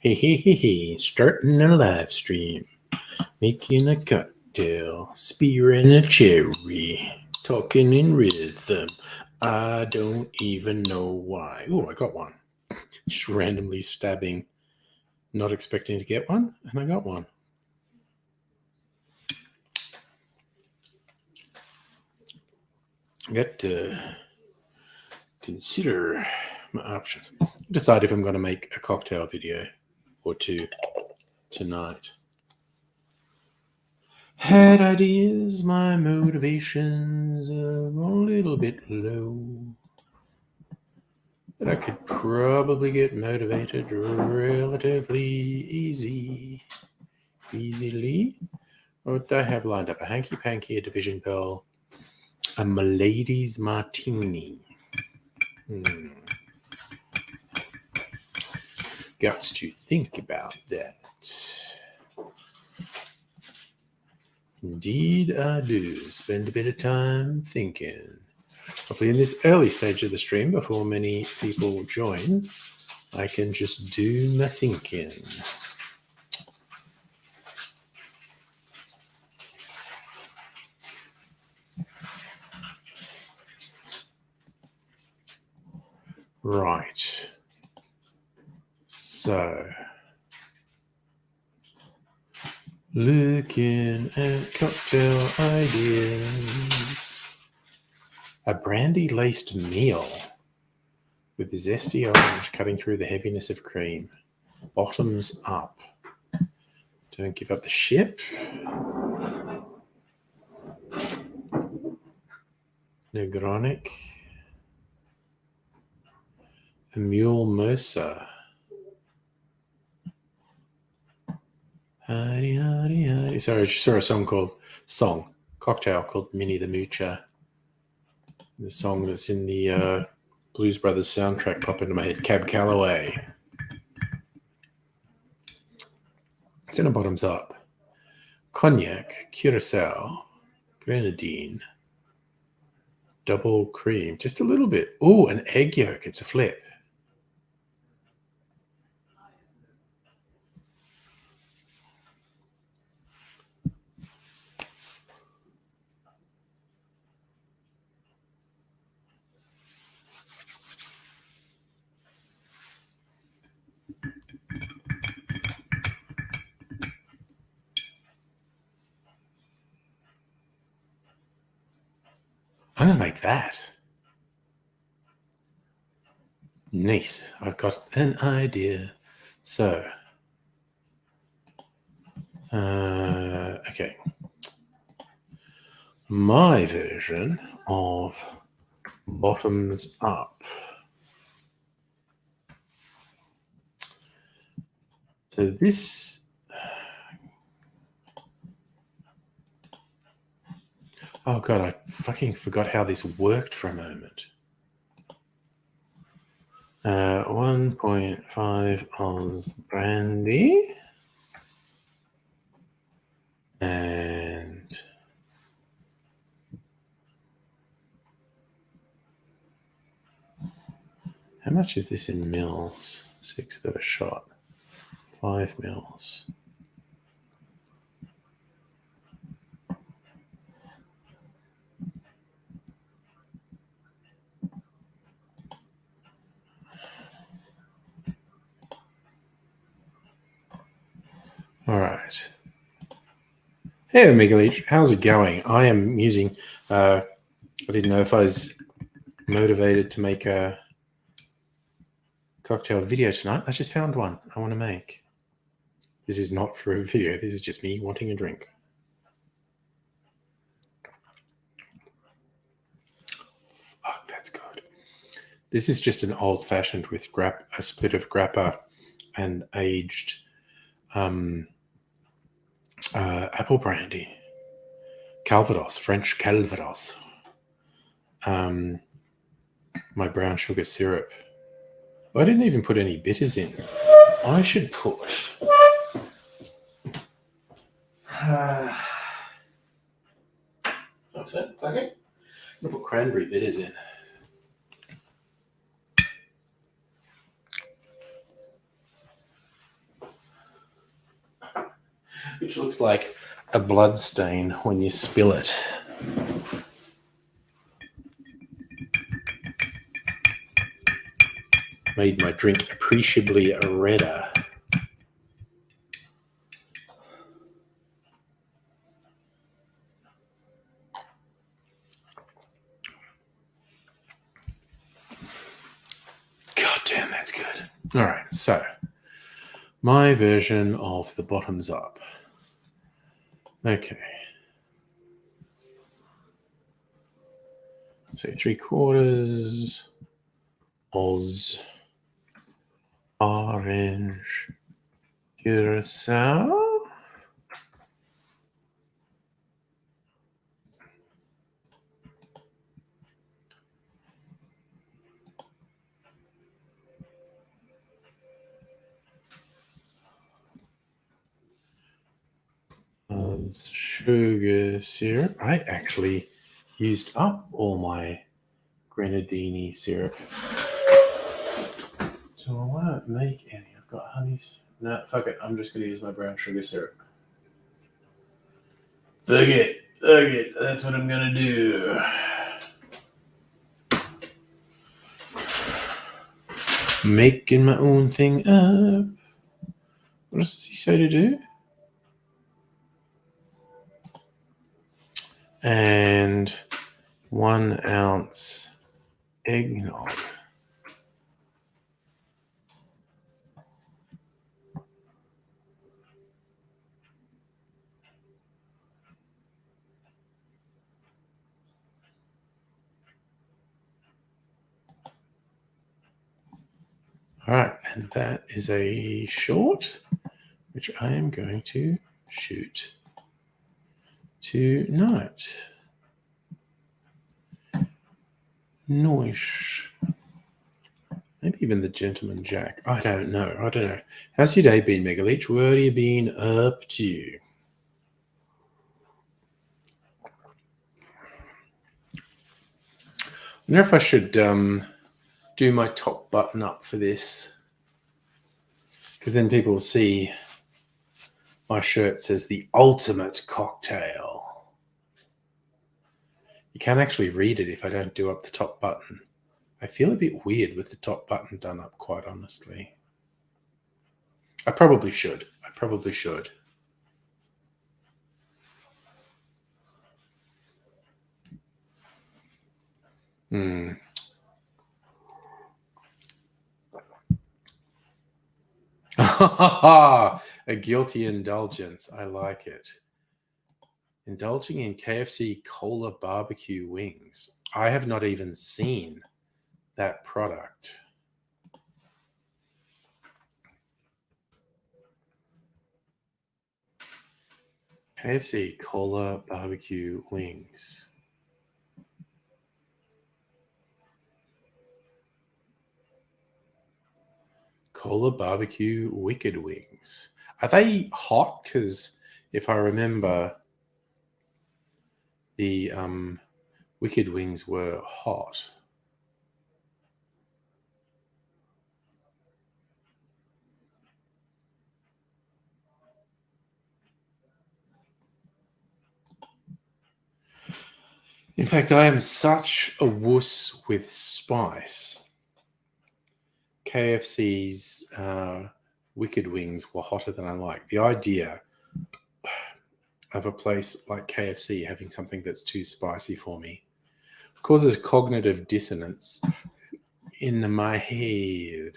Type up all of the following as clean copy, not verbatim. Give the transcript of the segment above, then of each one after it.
Hey, starting a live stream, making a cocktail, spearing a cherry, talking in rhythm. I don't even know why. Oh, I got one. Just randomly stabbing, not expecting to get one, and I got one. I got to consider my options. Decide if I'm going to make a cocktail video or two tonight. Had ideas, my motivations are a little bit low. But I could probably get motivated relatively easily. What do I have lined up? A hanky-panky, a division bell, a milady's martini. Guts to think about that. Indeed, I do. Spend a bit of time thinking. Hopefully in this early stage of the stream, before many people join, I can just do my thinking. Right. So, looking at cocktail ideas. A brandy-laced meal with zesty orange cutting through the heaviness of cream. Bottoms up. Don't give up the ship. Negronic. A mule mosa. Sorry, I just saw a cocktail called Minnie the Moocher. The song that's in the Blues Brothers soundtrack popped into my head. Cab Calloway. It's in a bottoms up. Cognac, Curacao, Grenadine, double cream, just a little bit. Oh, an egg yolk. It's a flip. I'm going to make that. Nice. I've got an idea. So, okay. My version of bottoms up. So this... Oh, God, I fucking forgot how this worked for a moment. 1.5 ounce brandy. And how much is this in mils? 1/6 of a shot. 5 mils. All right. Hey, Omega Leech, how's it going? I am using, I didn't know if I was motivated to make a cocktail video tonight. I just found one I want to make. This is not for a video. This is just me wanting a drink. Fuck, that's good. This is just an old-fashioned with a split of grappa and aged apple brandy, Calvados, French Calvados, my brown sugar syrup. I didn't even put any bitters in. I should put. What's that? Okay. I'm going to put cranberry bitters in. Which looks like a blood stain when you spill it. Made my drink appreciably redder. God damn, that's good. All right, so my version of the bottoms up. Okay. So 3/4 Oz orange curacao. Sugar syrup. I actually used up all my grenadini syrup. So I won't make any. I've got honeys. No, fuck it. I'm just going to use my brown sugar syrup. Fuck it. That's what I'm going to do. Making my own thing up. What does he say to do? And 1 ounce eggnog. All right, and that is a short, which I am going to shoot tonight. Nice. Maybe even the Gentleman Jack. I don't know. How's your day been, Megaleech? What have you been up to? I wonder if I should do my top button up for this, because then people will see my shirt says the ultimate cocktail. You can't actually read it if I don't do up the top button. I feel a bit weird with the top button done up, quite honestly. I probably should. A guilty indulgence. I like it. Indulging in KFC Cola barbecue wings. I have not even seen that product. KFC Cola barbecue wings. Cola barbecue wicked wings. Are they hot? Because if I remember, the wicked wings were hot. In fact, I am such a wuss with spice. KFC's wicked wings were hotter than I like. The idea of a place like KFC having something that's too spicy for me causes cognitive dissonance in my head.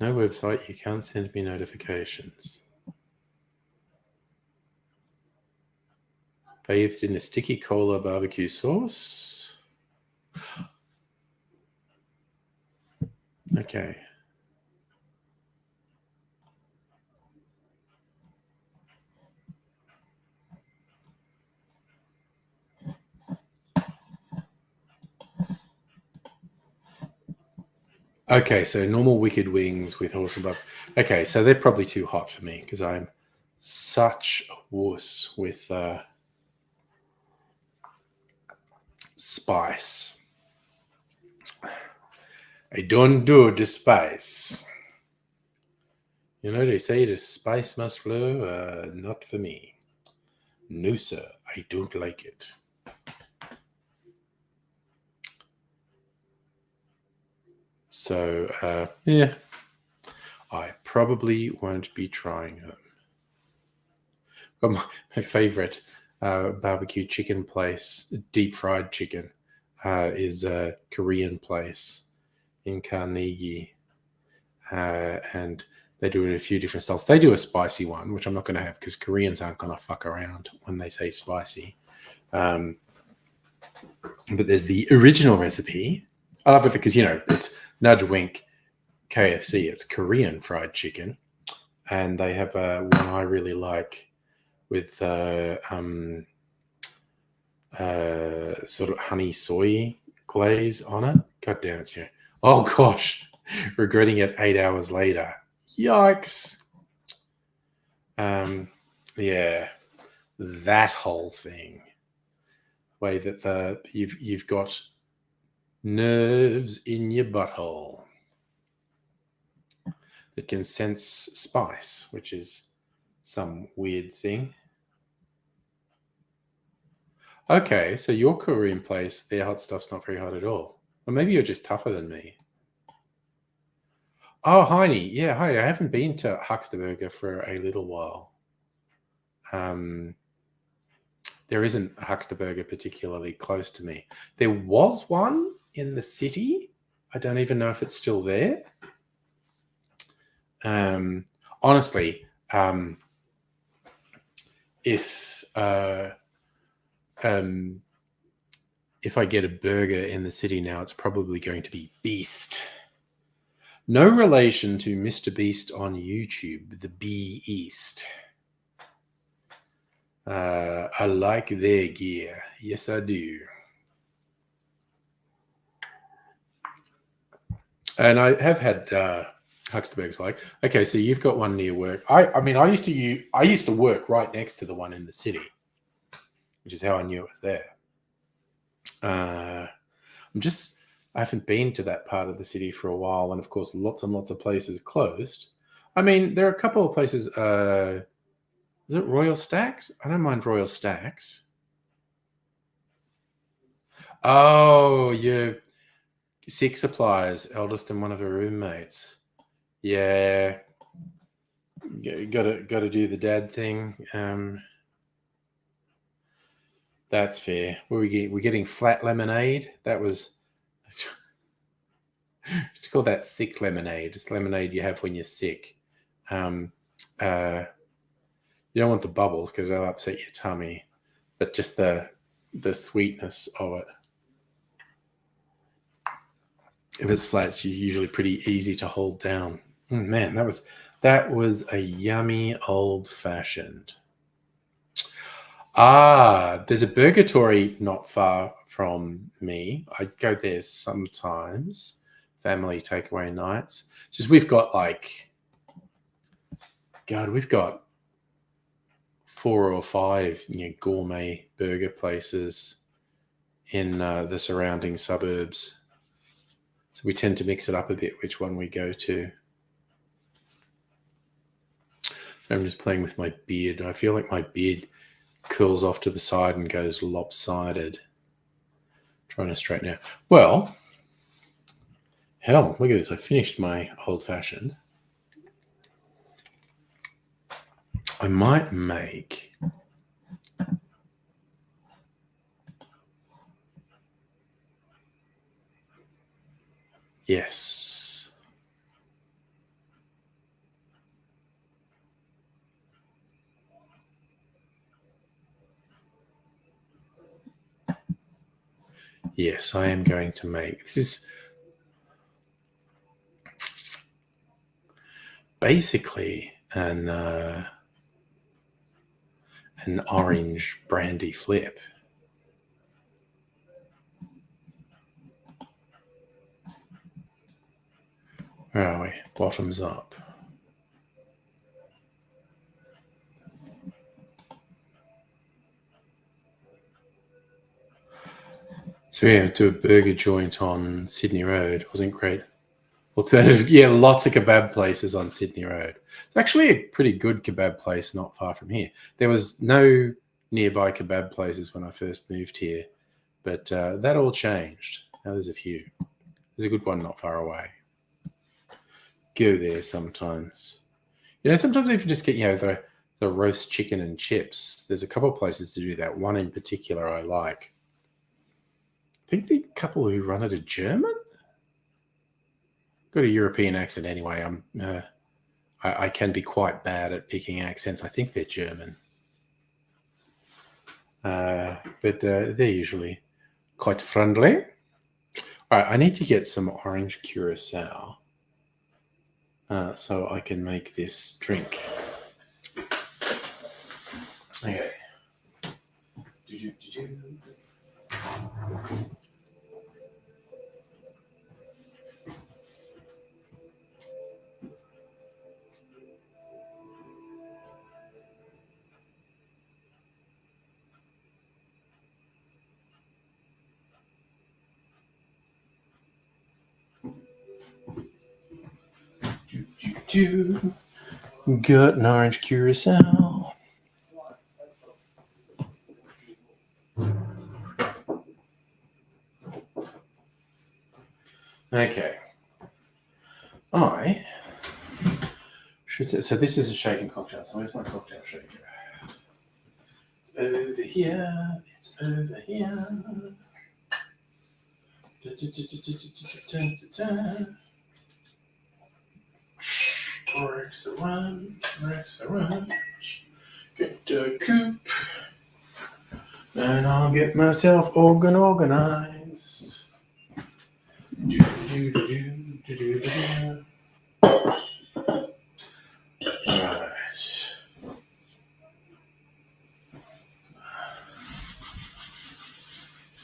No website, you can't send me notifications. Bathed in a sticky cola barbecue sauce. Okay. Okay, so normal wicked wings with horse and bub. Okay, so they're probably too hot for me because I'm such a wuss with spice. I don't do the spice. You know, they say the spice must flow. Not for me. No, sir, I don't like it. So, yeah, I probably won't be trying them. But my favorite barbecue chicken place, deep fried chicken, is a Korean place in Carnegie. And they do it in a few different styles. They do a spicy one, which I'm not going to have because Koreans aren't going to fuck around when they say spicy. But there's the original recipe. I love it because, you know, it's nudge wink KFC. It's Korean fried chicken. And they have one I really like with sort of honey soy glaze on it. God damn it, yeah. Oh, gosh. Regretting it 8 hours later. Yikes. Yeah, that whole thing. Way that you've got nerves in your butthole that can sense spice, which is some weird thing. Okay, so your Korean place, their hot stuff's not very hot at all. Or maybe you're just tougher than me. Oh, Heine. Yeah, hi. I haven't been to Hucksterburger for a little while. There isn't a Hucksterburger particularly close to me. There was one in the city. I don't even know if it's still there. Honestly, if I get a burger in the city now, it's probably going to be Beast. No relation to Mr. Beast on YouTube, the Bee East. I like their gear. Yes, I do. And I have had Hucksterberg's like, okay, so you've got one near work. I mean, I used to work right next to the one in the city, which is how I knew it was there. I haven't been to that part of the city for a while, and of course, lots and lots of places closed. I mean, there are a couple of places. Is it Royal Stacks? I don't mind Royal Stacks. Oh, your Six Supplies, eldest and one of her roommates. Yeah, got to do the dad thing. That's fair. We're getting flat lemonade. That was to call that sick lemonade. It's lemonade you have when you're sick. You don't want the bubbles because they'll upset your tummy, but just the sweetness of it. If it's flat, it's usually pretty easy to hold down. Man, that was a yummy old fashioned. There's a Burgatory not far from me. I go there sometimes. Family takeaway nights. It's just we've got we've got 4 or 5 gourmet burger places in the surrounding suburbs. So we tend to mix it up a bit which one we go to. I'm just playing with my beard. I feel like my beard curls off to the side and goes lopsided. Trying to straighten out. Well, hell, look at this. I finished my old fashioned. I might make yes. Yes, I am going to make this is basically an orange brandy flip. Where are we? Bottoms up. So yeah, to a burger joint on Sydney Road. Wasn't great. Alternative, yeah, lots of kebab places on Sydney Road. It's actually a pretty good kebab place not far from here. There was no nearby kebab places when I first moved here, but that all changed. Now there's a few. There's a good one not far away. Go there sometimes. Sometimes if you just get, the roast chicken and chips, there's a couple of places to do that. One in particular I like. I think the couple who run it are German. Got a European accent anyway. I can be quite bad at picking accents. I think they're German. But they're usually quite friendly. All right, I need to get some orange curacao so I can make this drink. Okay. Got an orange curacao. Okay. I should say, so this is a shaken cocktail. So where's my cocktail shaker? It's over here. It's over here. Rex the run. Get a coupe. And I'll get myself organized. Alright.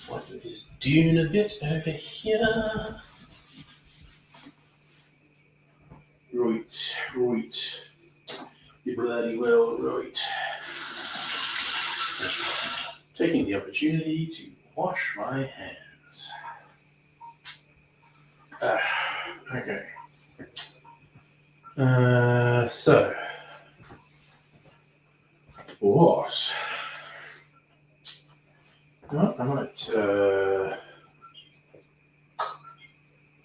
What is this doing a bit over here? Right. You're bloody well right. Taking the opportunity to wash my hands. Okay. So, what? Well, I might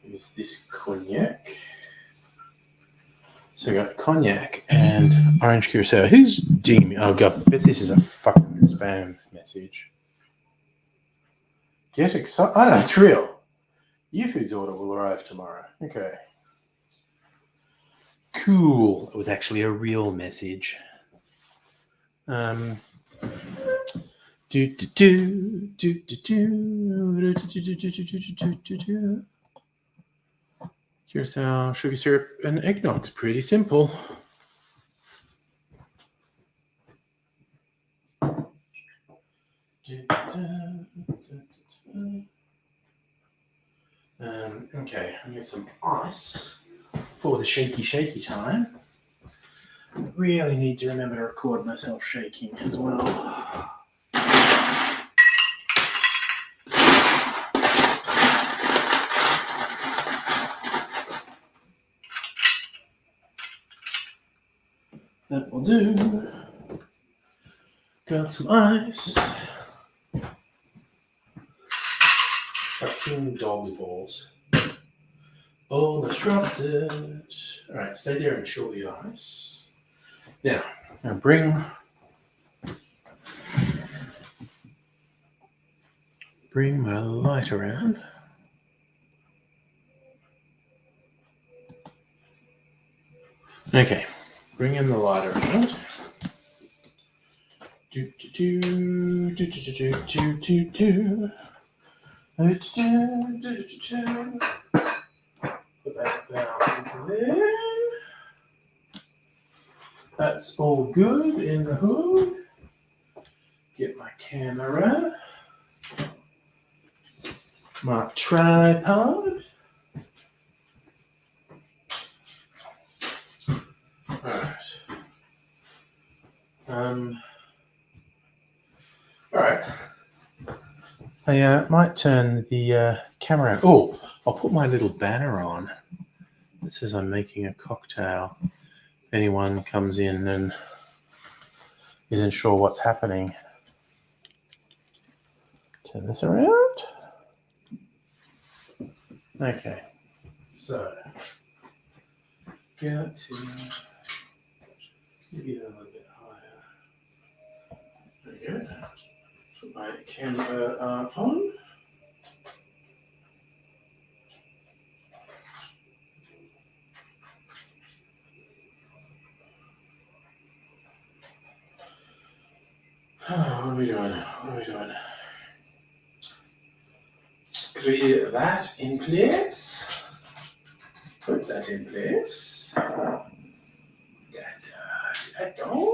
use this cognac. So we got cognac and orange curacao. Who's DMing me? Oh god, I bet this is a fucking spam message. Get excited. Oh no, it's real. Your food's order will arrive tomorrow. Okay. Cool. It was actually a real message. Curacao, sugar syrup, and eggnog's pretty simple. Okay, I need some ice for the shaky time. Really need to remember to record myself shaking as well. That will do. Got some ice. Fucking dog's balls. Almost dropped it. Alright, stay there and chill the ice. Now bring my light around. Okay, bring in the light around. Put that down into there. That's all good in the hood. Get my camera, my tripod. Alright. Alright. I might turn the camera. Oh, I'll put my little banner on. It says I'm making a cocktail. If anyone comes in and isn't sure what's happening. Turn this around. Okay. So, get to maybe a little bit higher. There we go. Put my camera on. Oh, what are we doing? Screw that in place. Put that in place. That down.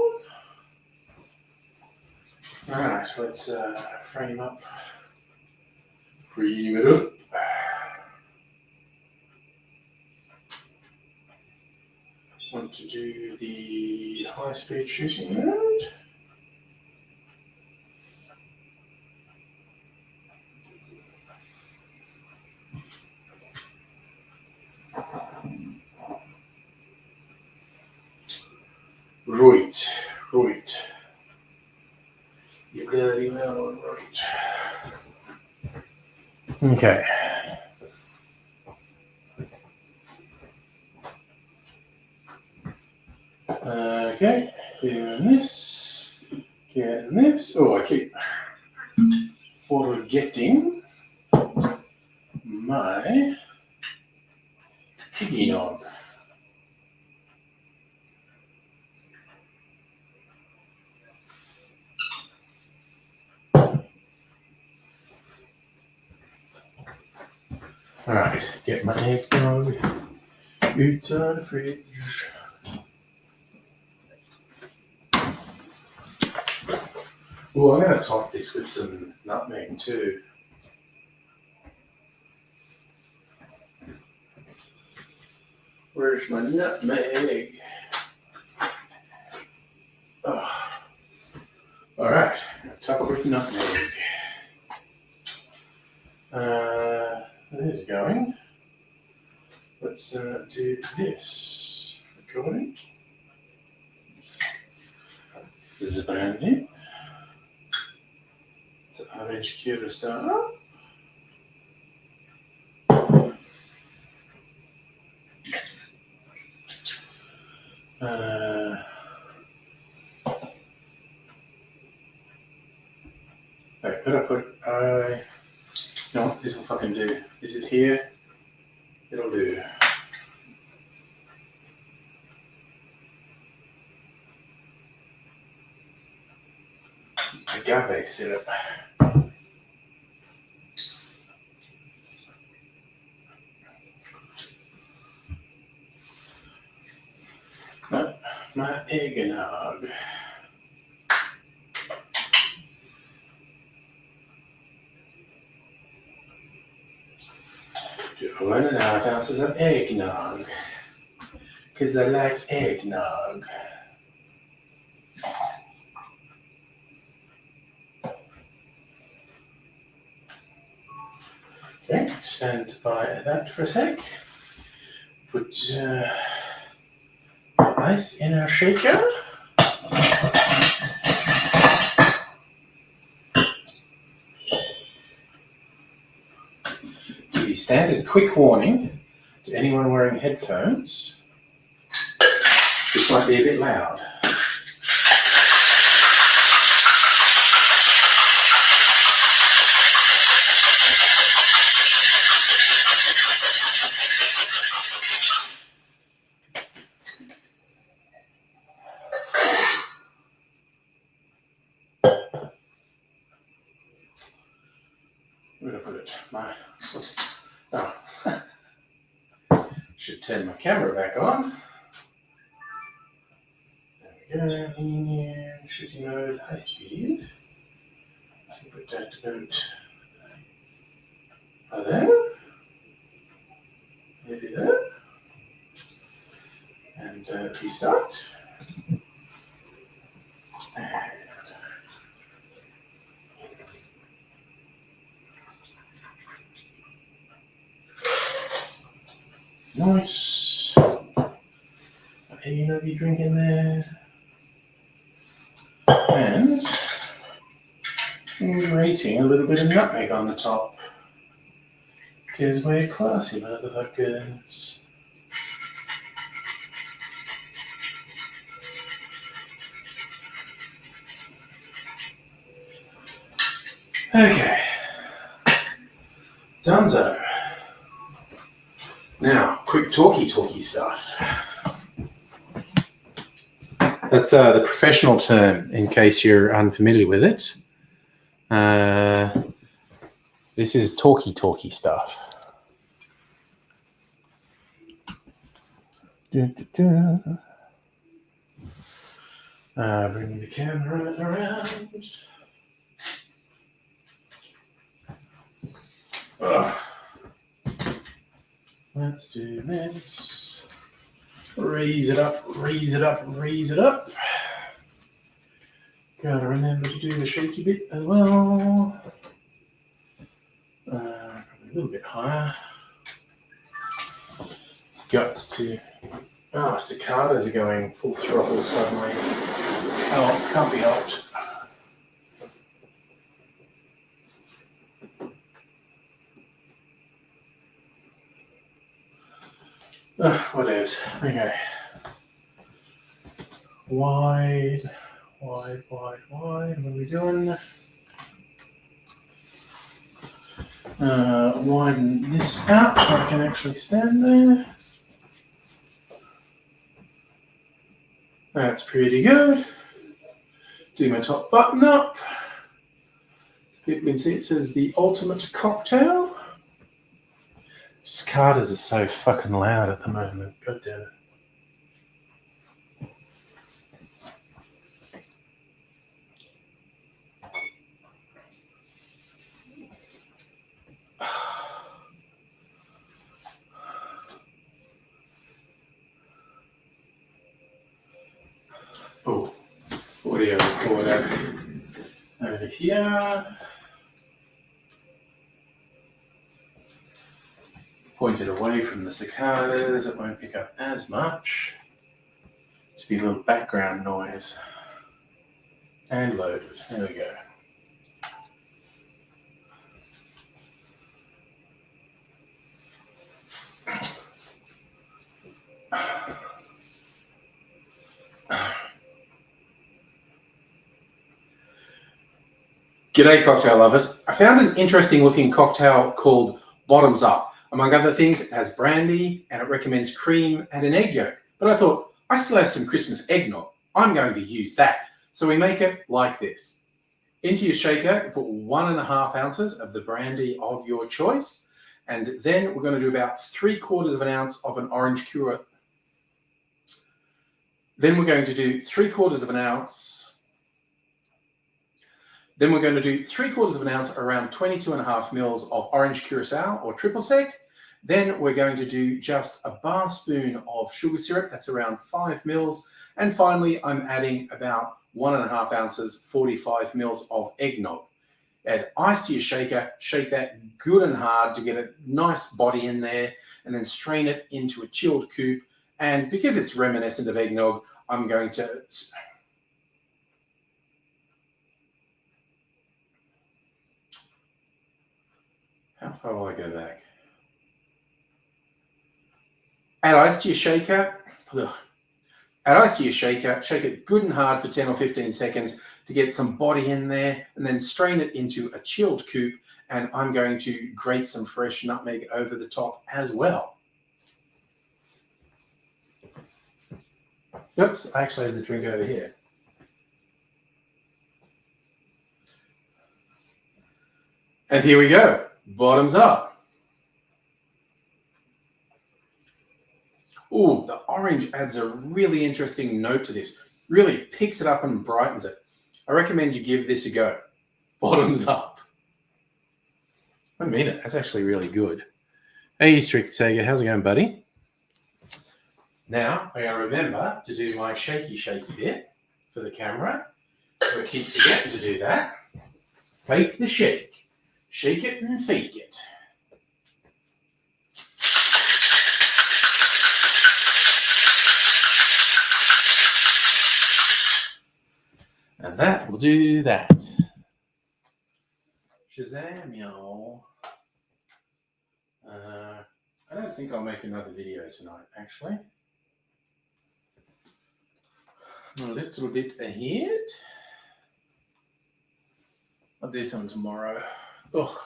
Alright, let's frame it up. Want to do the high-speed shooting mode. Right. You bloody well right. Okay. Okay, doing this, getting this. Oh, I keep forgetting my piggy nog. Alright, get my eggnog out of the fridge. Oh, I'm going to top this with some nutmeg too. Where's my nutmeg? Oh. Alright, top it with nutmeg. This is going. Let's do this. Recording. This is brand new. It's an orange curacao. Wait, could I put no, this will fucking do. This is here. It'll do. Agave syrup. My eggnog. 1.5 ounces of eggnog. Because I like eggnog. Okay, stand by that for a sec. Put ice in our shaker. The standard quick warning to anyone wearing headphones. This might be a bit loud. We're going to put it it. Should turn my camera back on. There we go. Menu, shooting mode, high speed. Put that about there. Maybe there. And restart. And nice. Eggnog drink in there. And grating a little bit of nutmeg on the top. Because we're classy motherfuckers. Okay. Donezo. Now, quick talky stuff. That's the professional term, in case you're unfamiliar with it. This is talky stuff. Bring the camera around. Let's do this. Raise it up. Gotta remember to do the shaky bit as well. Probably a little bit higher. Guts to. Oh, cicadas are going full throttle suddenly. Oh, can't be helped. Whatever. Okay. Wide. What are we doing? Widen this out so I can actually stand there. That's pretty good. Do my top button up. So people can see it says the ultimate cocktail. Cicadas are so fucking loud at the moment. God damn it. Oh, audio recorder over here. Pointed away from the cicadas, it won't pick up as much. Just be a little background noise. And loaded. There we go. G'day, cocktail lovers. I found an interesting looking cocktail called Bottoms Up. Among other things, it has brandy and it recommends cream and an egg yolk. But I thought, I still have some Christmas eggnog. I'm going to use that. So we make it like this. Into your shaker, you put 1.5 ounces of the brandy of your choice. And then we're going to do about 3/4 ounce of an orange cure. Then we're going to do 3/4 ounce. Then we're going to do 3/4 ounce, around 22.5 mils of orange curacao or triple sec. Then we're going to do just a bar spoon of sugar syrup. That's around 5 mils. And finally, I'm adding about 1.5 ounces, 45 mils of eggnog. Add ice to your shaker. Shake that good and hard to get a nice body in there. And then strain it into a chilled coupe. And because it's reminiscent of eggnog, I'm going to... How far will I go back? Add ice to your shaker. Add ice to your shaker. Shake it good and hard for 10 or 15 seconds to get some body in there, and then strain it into a chilled coupe. And I'm going to grate some fresh nutmeg over the top as well. Oops, I actually have the drink over here. And here we go. Bottoms up. Oh, the orange adds a really interesting note to this. Really picks it up and brightens it. I recommend you give this a go. Bottoms up. I mean it. That's actually really good. Hey, Strict Sega. How's it going, buddy? Now, I gotta remember to do my shaky bit for the camera. I keep forgetting to do that. Fake the shake. Shake it and fake it. And that will do that. Shazam, y'all. I don't think I'll make another video tonight, actually. I'm a little bit ahead. I'll do some tomorrow. Ugh.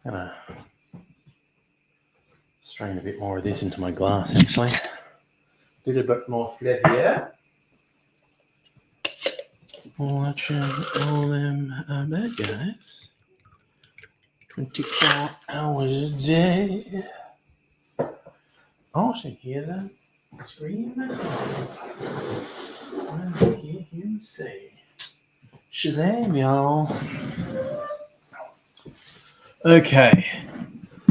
I'm gonna strain a bit more of this into my glass, actually. A little bit more flavor. Watching all them bad guys. 24 hours a day. Oh, I should hear them scream. I hear him say, Shazam, y'all. Okay.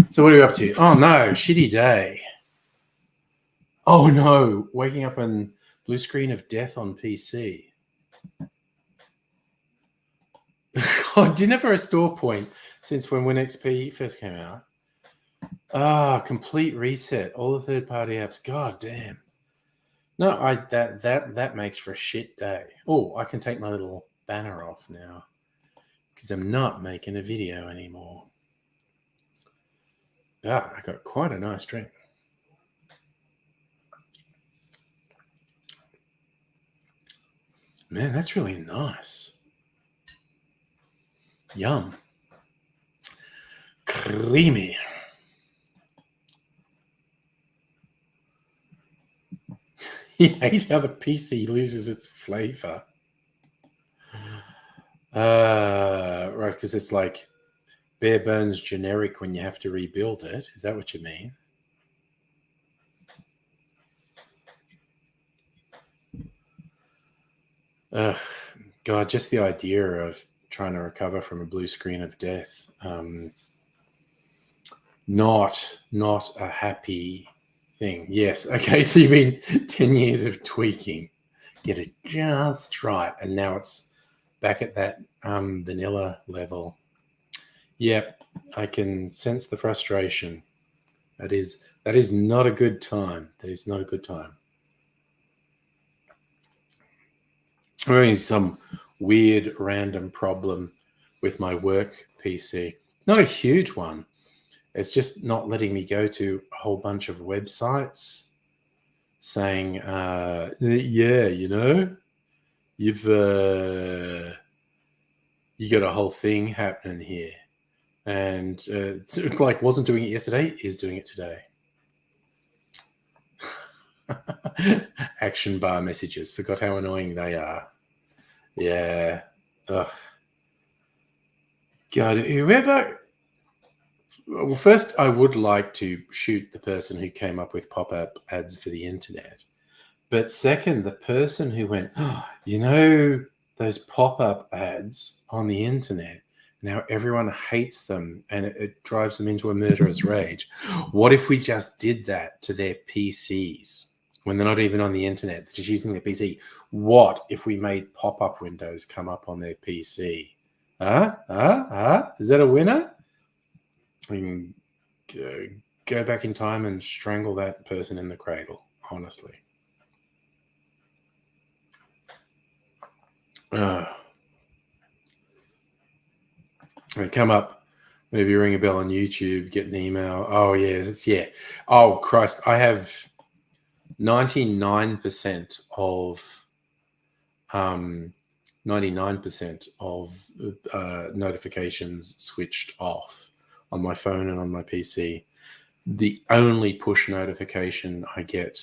So what are we up to? Oh, no. Shitty day. Oh, no. Waking up on blue screen of death on PC. God, didn't have a restore point since when WinXP first came out. Complete reset. All the third-party apps. God damn. No, that makes for a shit day. Oh, I can take my little banner off now because I'm not making a video anymore. I got quite a nice drink. Man, that's really nice. Yum. Creamy. You hate how the PC loses its flavor. Right, because it's like bare bones generic when you have to rebuild it. Is that what you mean? God, just the idea of trying to recover from a blue screen of death. Not a happy thing. Yes. Okay. So you mean 10 years of tweaking, get it just right, and now it's back at that vanilla level. Yep, I can sense the frustration. That is not a good time. That is not a good time. I'm having some weird random problem with my work PC. It's not a huge one. It's just not letting me go to a whole bunch of websites saying, yeah, you know, you got a whole thing happening here. And it's like wasn't doing it yesterday, is doing it today. Action bar messages. Forgot how annoying they are. Yeah. Ugh. God, whoever... Well, first, I would like to shoot the person who came up with pop-up ads for the internet. But second, the person who went, oh, you know, those pop-up ads on the internet, now everyone hates them and it drives them into a murderous rage. What if we just did that to their PCs when they're not even on the internet, they're just using their PC? What if we made pop-up windows come up on their PC? Is that a winner? We can go back in time and strangle that person in the cradle, honestly. They come up whenever you ring a bell on YouTube, get an email. Oh, yeah. Oh, Christ. I have 99% of 99% of notifications switched off on my phone and on my PC. The only push notification I get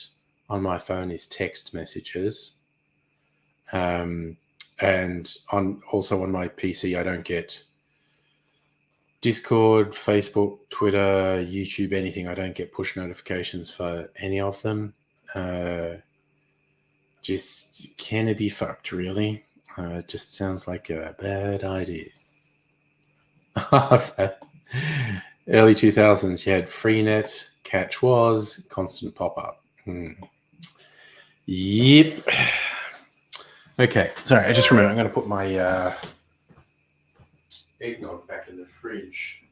on my phone is text messages. And also on my PC, I don't get Discord, Facebook, Twitter, YouTube, anything. I don't get push notifications for any of them. Just can it be fucked, really? It just sounds like a bad idea. Early 2000s, you had Freenet, Catch Was, Constant Pop-Up. Yep. Okay, sorry, I just remember I'm going to put my eggnog back in the fridge.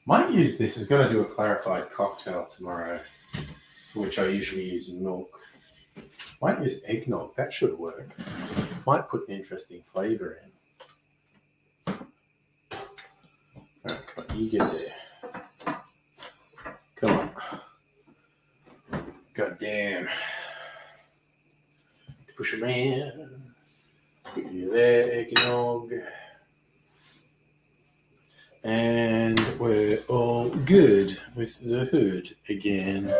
Might use this. Is going to do a clarified cocktail tomorrow, for which I usually use milk. Might use eggnog. That should work. Might put an interesting flavour in. Right, come on, you get there. Come on. God damn. Push a man. Put you there, eggnog. And we're all good with the hood again.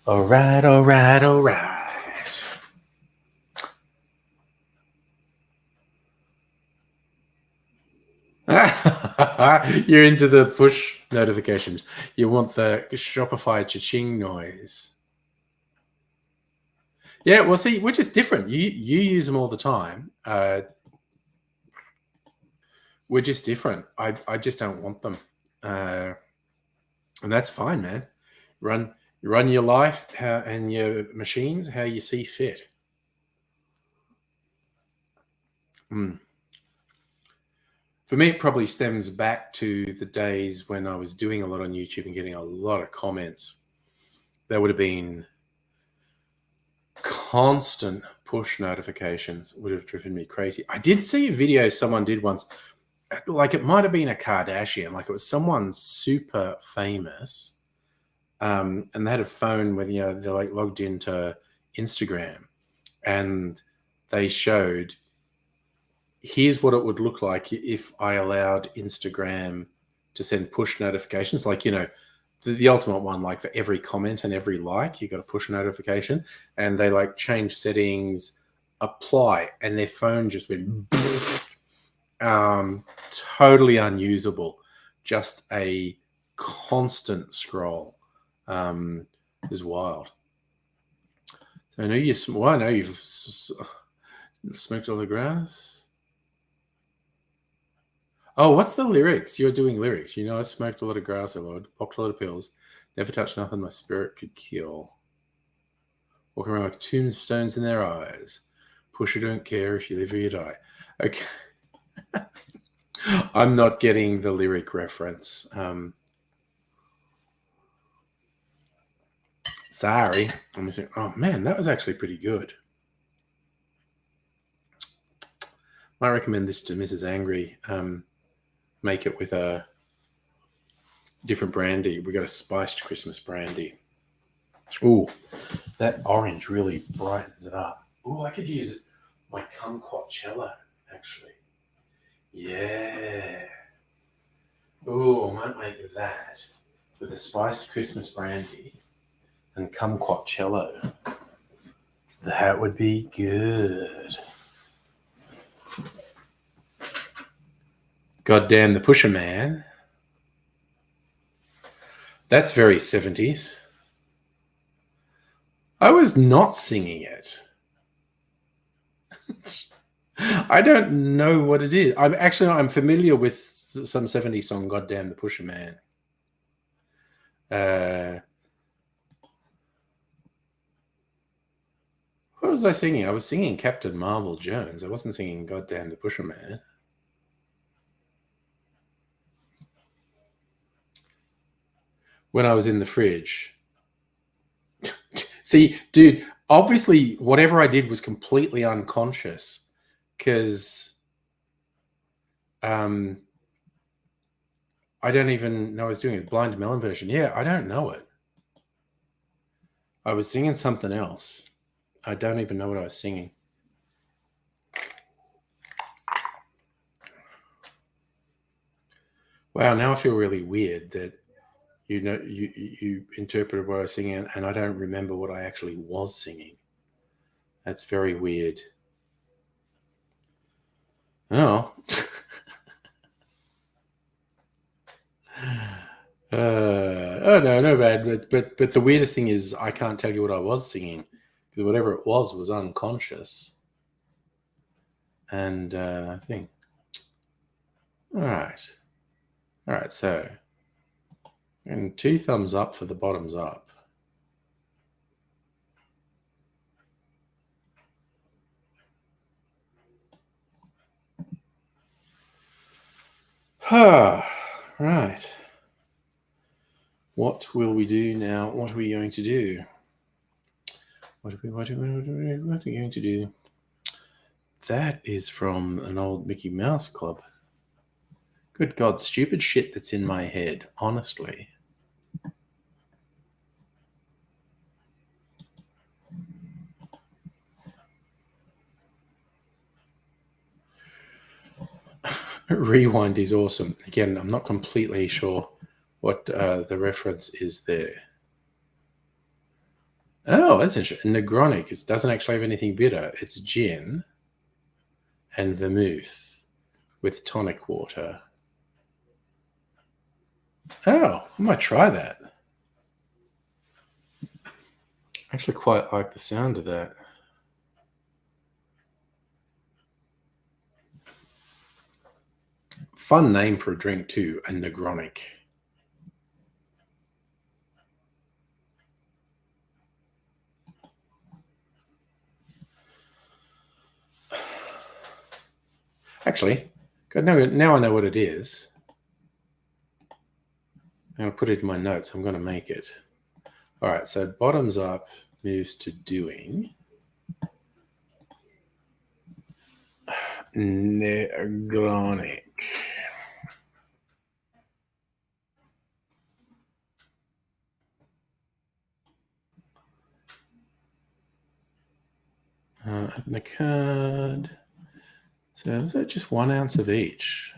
All right, all right, all right. You're into the push notifications. You want the Shopify cha-ching noise. Yeah, well, see, which is different. You use them all the time. We're just different. I just don't want them. And that's fine, man. Run your life and your machines how you see fit. For me, it probably stems back to the days when I was doing a lot on YouTube and getting a lot of comments. There would have been constant push notifications. Would have driven me crazy. I did see a video someone did once. Like it might have been a Kardashian. Like it was someone super famous. And they had a phone where, they're like logged into Instagram and they showed, here's what it would look like if I allowed Instagram to send push notifications. Like, the ultimate one, like for every comment and every like, you got a push notification, and they like change settings, apply, and their phone just went totally unusable. Just a constant scroll. Is wild. So I know you've smoked all the grass. Oh, what's the lyrics? You're doing lyrics. I smoked a lot of grass, Lord. Popped a lot of pills. Never touched nothing my spirit could kill. Walking around with tombstones in their eyes. Pusher don't care if you live or you die. Okay. I'm not getting the lyric reference. Sorry. I'm missing. Oh, man, that was actually pretty good. I recommend this to Mrs. Angry. Make it with a different brandy. We got a spiced Christmas brandy. Ooh, that orange really brightens it up. Ooh, I could use my kumquatchello, actually. Yeah. Ooh, I might make that with a spiced Christmas brandy and kumquatchello. That would be good. Goddamn the Pusher Man. That's very 70s. I was not singing it. I don't know what it is. I'm familiar with some 70s song, Goddamn the Pusher Man. What was I singing? I was singing Captain Marvel Jones. I wasn't singing Goddamn the Pusher Man. When I was in the fridge. See, dude, obviously whatever I did was completely unconscious because I don't even know I was doing it. Blind Melon version. Yeah, I don't know it. I was singing something else. I don't even know what I was singing. Wow, now I feel really weird that you interpreted what I was singing and I don't remember what I actually was singing. That's very weird. Oh. Oh no, no bad. But the weirdest thing is I can't tell you what I was singing because whatever it was unconscious. And I think, all right. So, and two thumbs up for the bottoms up. Right. What will we do now? What are we going to do? What are we going to do? That is from an old Mickey Mouse Club. Good God, stupid shit that's in my head, honestly. Rewind is awesome. Again, I'm not completely sure what the reference is there. Oh, that's interesting. Negronic doesn't actually have anything bitter. It's gin and vermouth with tonic water. Oh, I might try that. I actually quite like the sound of that. Fun name for a drink too, a Negronic. Actually, God, now I know what it is. I'm going to put it in my notes. I'm going to make it. All right, so bottoms up moves to doing. Negronic. Open the card. So is that just 1 ounce of each?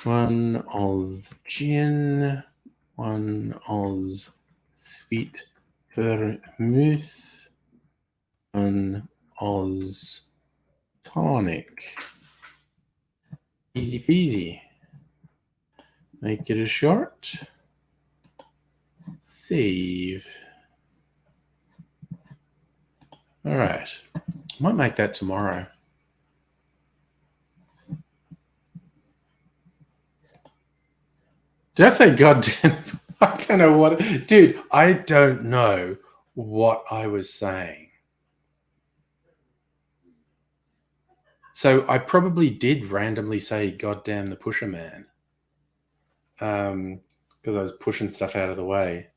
One Oz gin, one Oz sweet vermouth, one Oz tonic. Easy peasy. Make it a short. Save. All right. Might make that tomorrow. Did I say goddamn? I don't know what. Dude, I don't know what I was saying. So I probably did randomly say goddamn the pusher man. Because I was pushing stuff out of the way.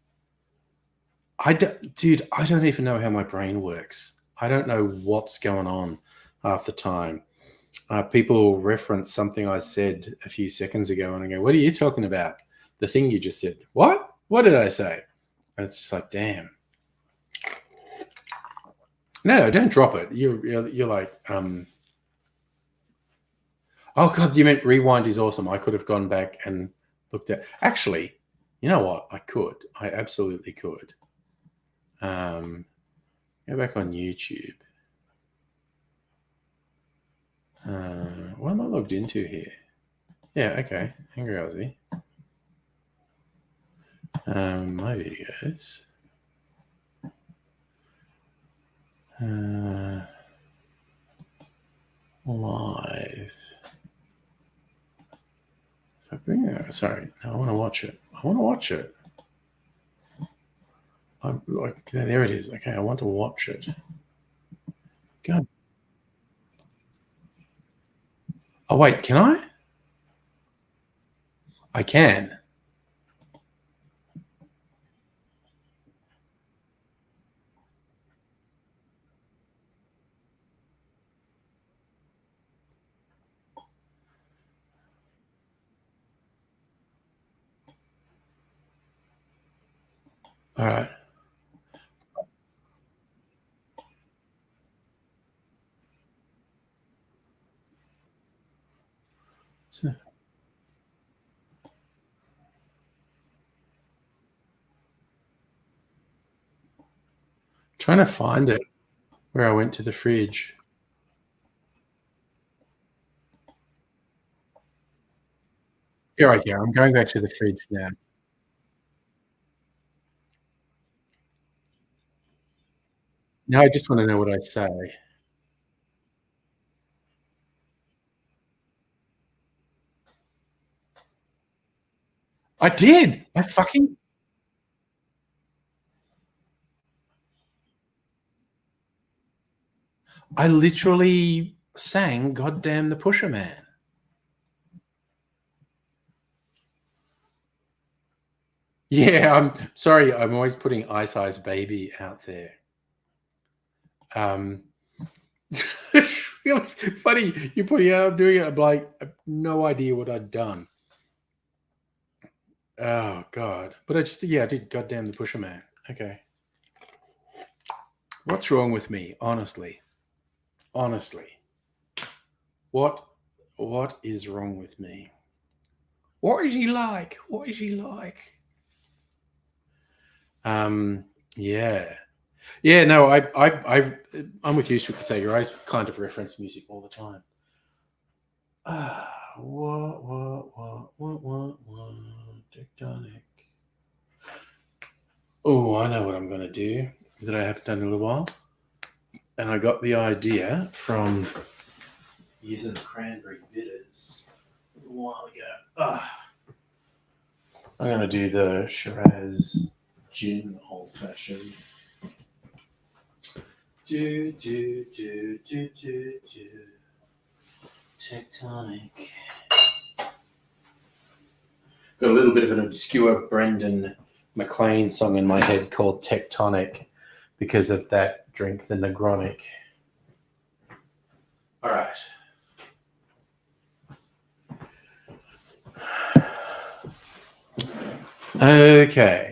Dude, I don't even know how my brain works. I don't know what's going on half the time. People will reference something I said a few seconds ago, and I go, "What are you talking about? The thing you just said? What? What did I say?" And it's just like, damn. No, don't drop it. You're like, oh god, you meant rewind is awesome. I could have gone back and looked at. Actually, you know what? I could. I absolutely could. Go back on YouTube. What am I logged into here? Yeah, okay. Angry Aussie. My videos. Live. If I bring it, sorry, no, I want to watch it. I want to watch it. I'm like, there it is. Okay, I want to watch it. God. Oh wait, can I? I can. All right. So, Trying to find it where I went to the fridge. Here I go. I'm going back to the fridge now. Now I just want to know what I say. I did. I literally sang "Goddamn the Pusher Man." Yeah, I'm sorry. I'm always putting Ice Ice Baby out there. Um, it's really funny. You put yeah, I'm doing it. I'm like, I have no idea what I'd done. Oh God! But I did. Goddamn the Pusher Man. Okay. What's wrong with me? Honestly, what what is wrong with me? What is he like? What is he like? Um, yeah. Yeah, no, I'm with you, Sega. I kind of reference music all the time. What? Tectonic. Oh, I know what I'm going to do that I haven't done in a little while. And I got the idea from using the cranberry bitters a little while ago. I'm going to do the Shiraz gin old fashioned. Do. Tectonic. Got a little bit of an obscure Brendan McLean song in my head called Tectonic because of that drink, the Negronic. All right. Okay.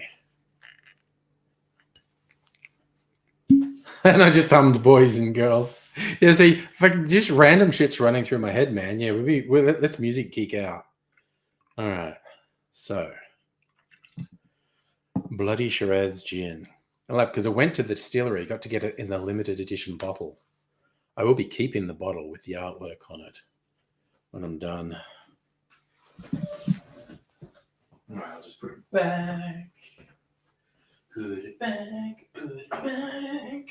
And I just hummed boys and girls. Yeah, see, just random shit's running through my head, man. Yeah, let's music geek out. All right. So, Bloody Shiraz gin. I love because I went to the distillery, got to get it in the limited edition bottle. I will be keeping the bottle with the artwork on it when I'm done. All right, I'll just put it back. Put it back. Put it back.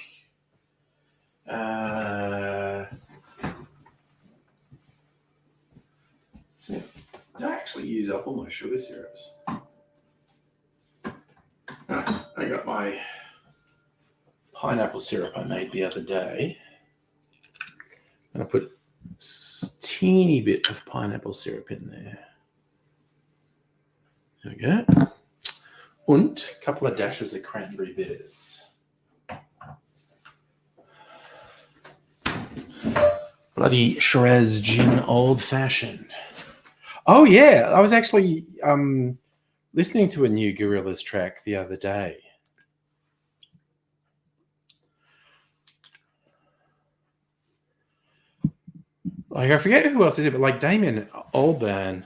Did I actually use up all my sugar syrups? I got my pineapple syrup I made the other day. And I put a teeny bit of pineapple syrup in there. There we go. And a couple of dashes of cranberry bitters. Bloody Shiraz gin old fashioned. Oh yeah, I was actually listening to a new Gorillaz track the other day. Like I forget who else is it, but like Damien Albarn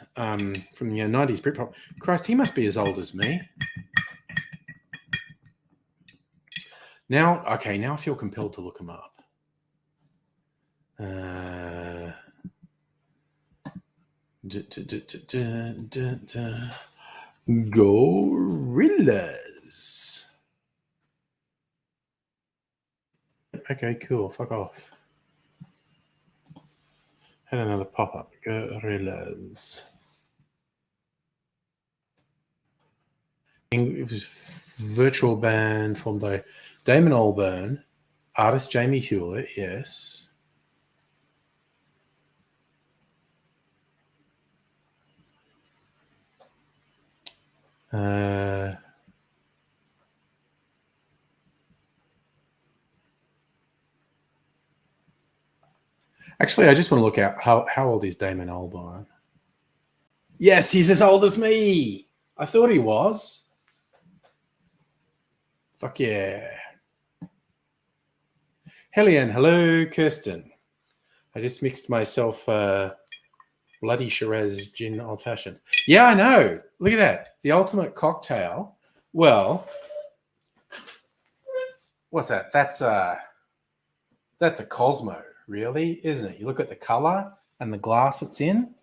from the 90s Britpop. Christ, he must be as old as me. Now I feel compelled to look him up. Gorillaz. Okay, cool. Fuck off. Had another pop-up. Gorillaz. It was virtual band formed by Damon Albarn, artist Jamie Hewlett, yes. Actually, I just want to look at how old is Damon Albarn. Yes, he's as old as me. I thought he was. Fuck yeah. Hellion, hello, Kirsten. I just mixed myself bloody Shiraz gin old fashioned. Yeah, I know. Look at that. The ultimate cocktail. Well, what's that? That's a Cosmo, really, isn't it? You look at the color and the glass it's in.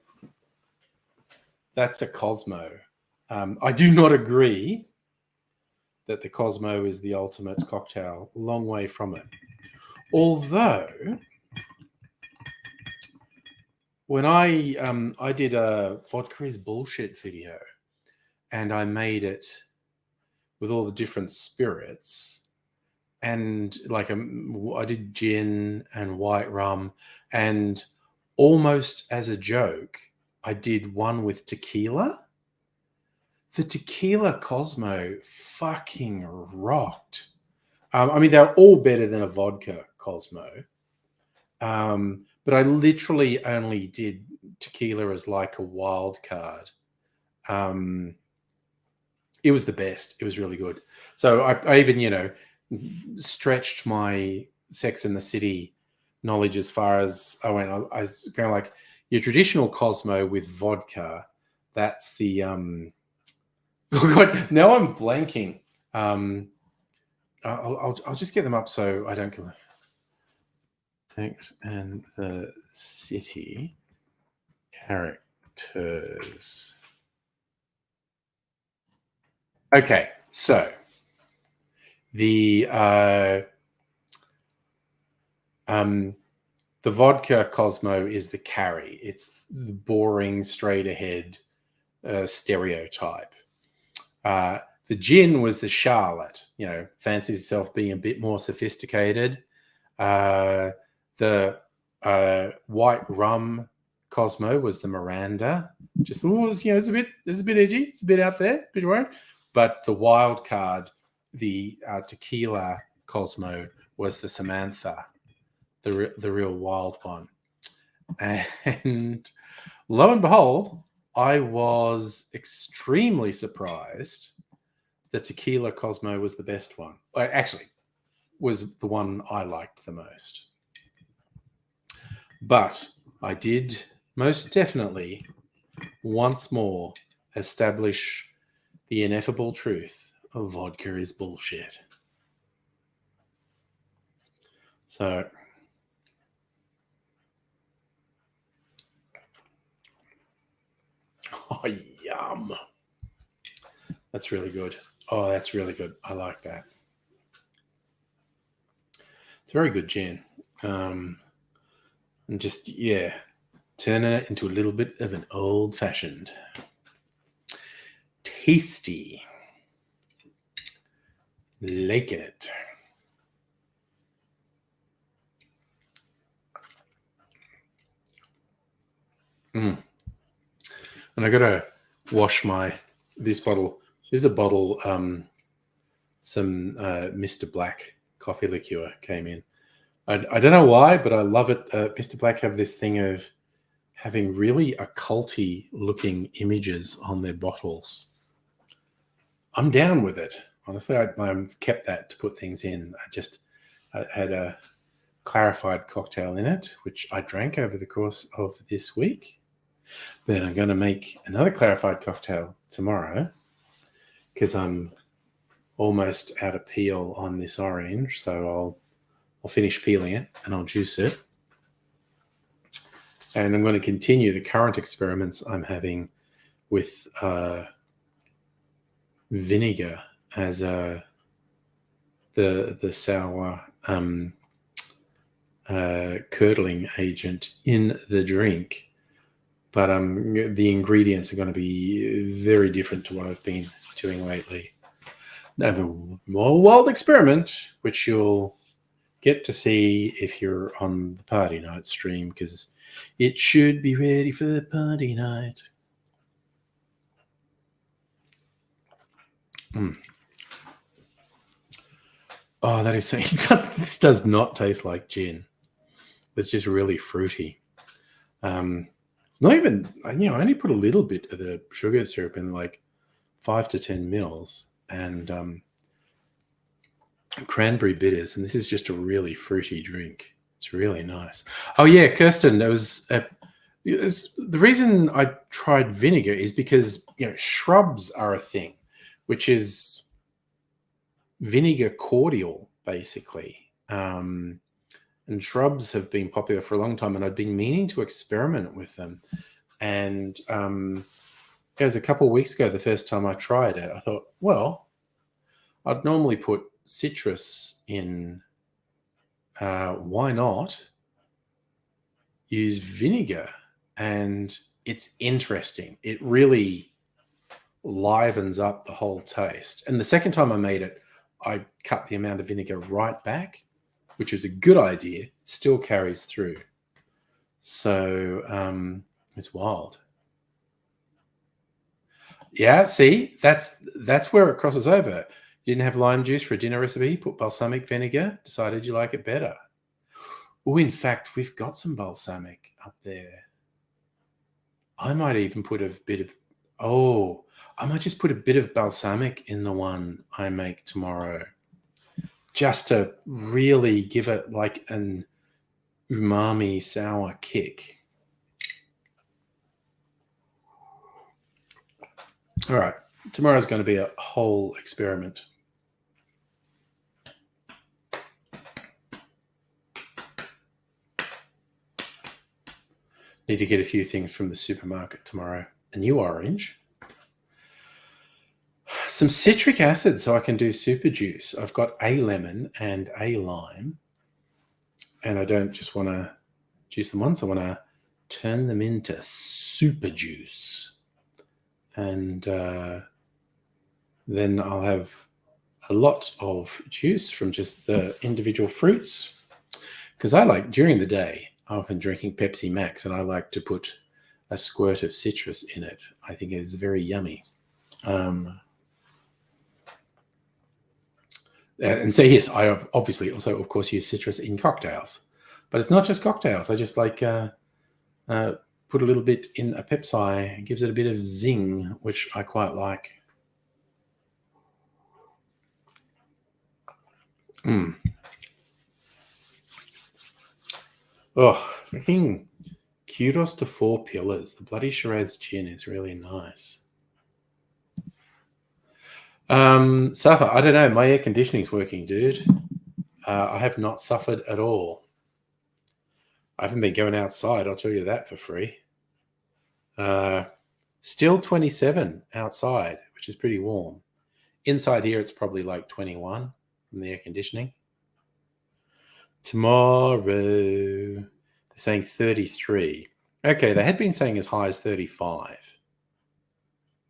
That's a Cosmo. I do not agree that the Cosmo is the ultimate cocktail. Long way from it. Although, when I did a vodka is bullshit video, and I made it with all the different spirits, and like I did gin and white rum, and almost as a joke, I did one with tequila. The tequila Cosmo fucking rocked. I mean, they're all better than a vodka Cosmo. But I literally only did tequila as like a wild card. It was the best. It was really good. So I even, stretched my Sex and the City knowledge as far as I went. I was going like, your traditional Cosmo with vodka, that's the... oh God, now I'm blanking. I'll just get them up so I don't come... Sex and the City characters. Okay, so the vodka Cosmo is the carry. It's the boring, straight ahead stereotype. The gin was the Charlotte. Fancies itself being a bit more sophisticated. The white rum Cosmo was the Miranda. Just it's a bit edgy. It's a bit out there, a bit worried. But the wild card, the tequila Cosmo, was the Samantha, the real wild one. And lo and behold, I was extremely surprised that tequila Cosmo was the best one. Actually, was the one I liked the most. But I did most definitely once more establish the ineffable truth of vodka is bullshit. So, oh, yum. That's really good. Oh, that's really good. I like that. It's a very good gin. And just, turning it into a little bit of an old-fashioned. Tasty. Like it. And I gotta wash this bottle. This is a bottle, some Mr. Black coffee liqueur came in. I don't know why, but I love it. Mr. Black have this thing of having really occulty looking images on their bottles. I'm down with it. Honestly, I've kept that to put things in. I had a clarified cocktail in it, which I drank over the course of this week. Then I'm going to make another clarified cocktail tomorrow because I'm almost out of peel on this orange. So I'll finish peeling it and I'll juice it. And I'm going to continue the current experiments I'm having with vinegar as the sour curdling agent in the drink. But the ingredients are going to be very different to what I've been doing lately. I have a more wild experiment, which you'll get to see if you're on the party night stream, because it should be ready for the party night. Oh, that is so... This does not taste like gin. It's just really fruity. It's not even... I only put a little bit of the sugar syrup in, like 5 to 10 mils, and cranberry bitters, and this is just a really fruity drink. It's really nice. Oh yeah, Kirsten, the reason I tried vinegar is because shrubs are a thing, which is vinegar cordial basically. And shrubs have been popular for a long time, and I'd been meaning to experiment with them. And it was a couple of weeks ago, the first time I tried it. I thought, well, I'd normally put citrus in. Why not use vinegar? And it's interesting. It really livens up the whole taste. And the second time I made it, I cut the amount of vinegar right back, which is a good idea. It still carries through. So it's wild. Yeah, see, that's where it crosses over. You didn't have lime juice for a dinner recipe, put balsamic vinegar, decided you like it better. Oh, in fact, we've got some balsamic up there. I might even put a bit of, I might just put a bit of balsamic in the one I make tomorrow, just to really give it like an umami sour kick. All right, tomorrow's going to be a whole experiment. Need to get a few things from the supermarket tomorrow. A new orange. Some citric acid so I can do super juice. I've got a lemon and a lime. And I don't just want to juice them once. I want to turn them into super juice. And then I'll have a lot of juice from just the individual fruits. Because I like, during the day, I'm often drinking Pepsi Max, and I like to put a squirt of citrus in it. I think it's very yummy. And so, yes, I obviously also, of course, use citrus in cocktails. But it's not just cocktails. I just like put a little bit in a Pepsi. It gives it a bit of zing, which I quite like. Oh, freaking kudos to Four Pillars. The Bloody Shiraz gin is really nice. Safa, I don't know. My air conditioning's working, dude. I have not suffered at all. I haven't been going outside, I'll tell you that for free. Still 27 outside, which is pretty warm. Inside here, it's probably like 21 from the air conditioning. Tomorrow, they're saying 33. Okay, they had been saying as high as 35.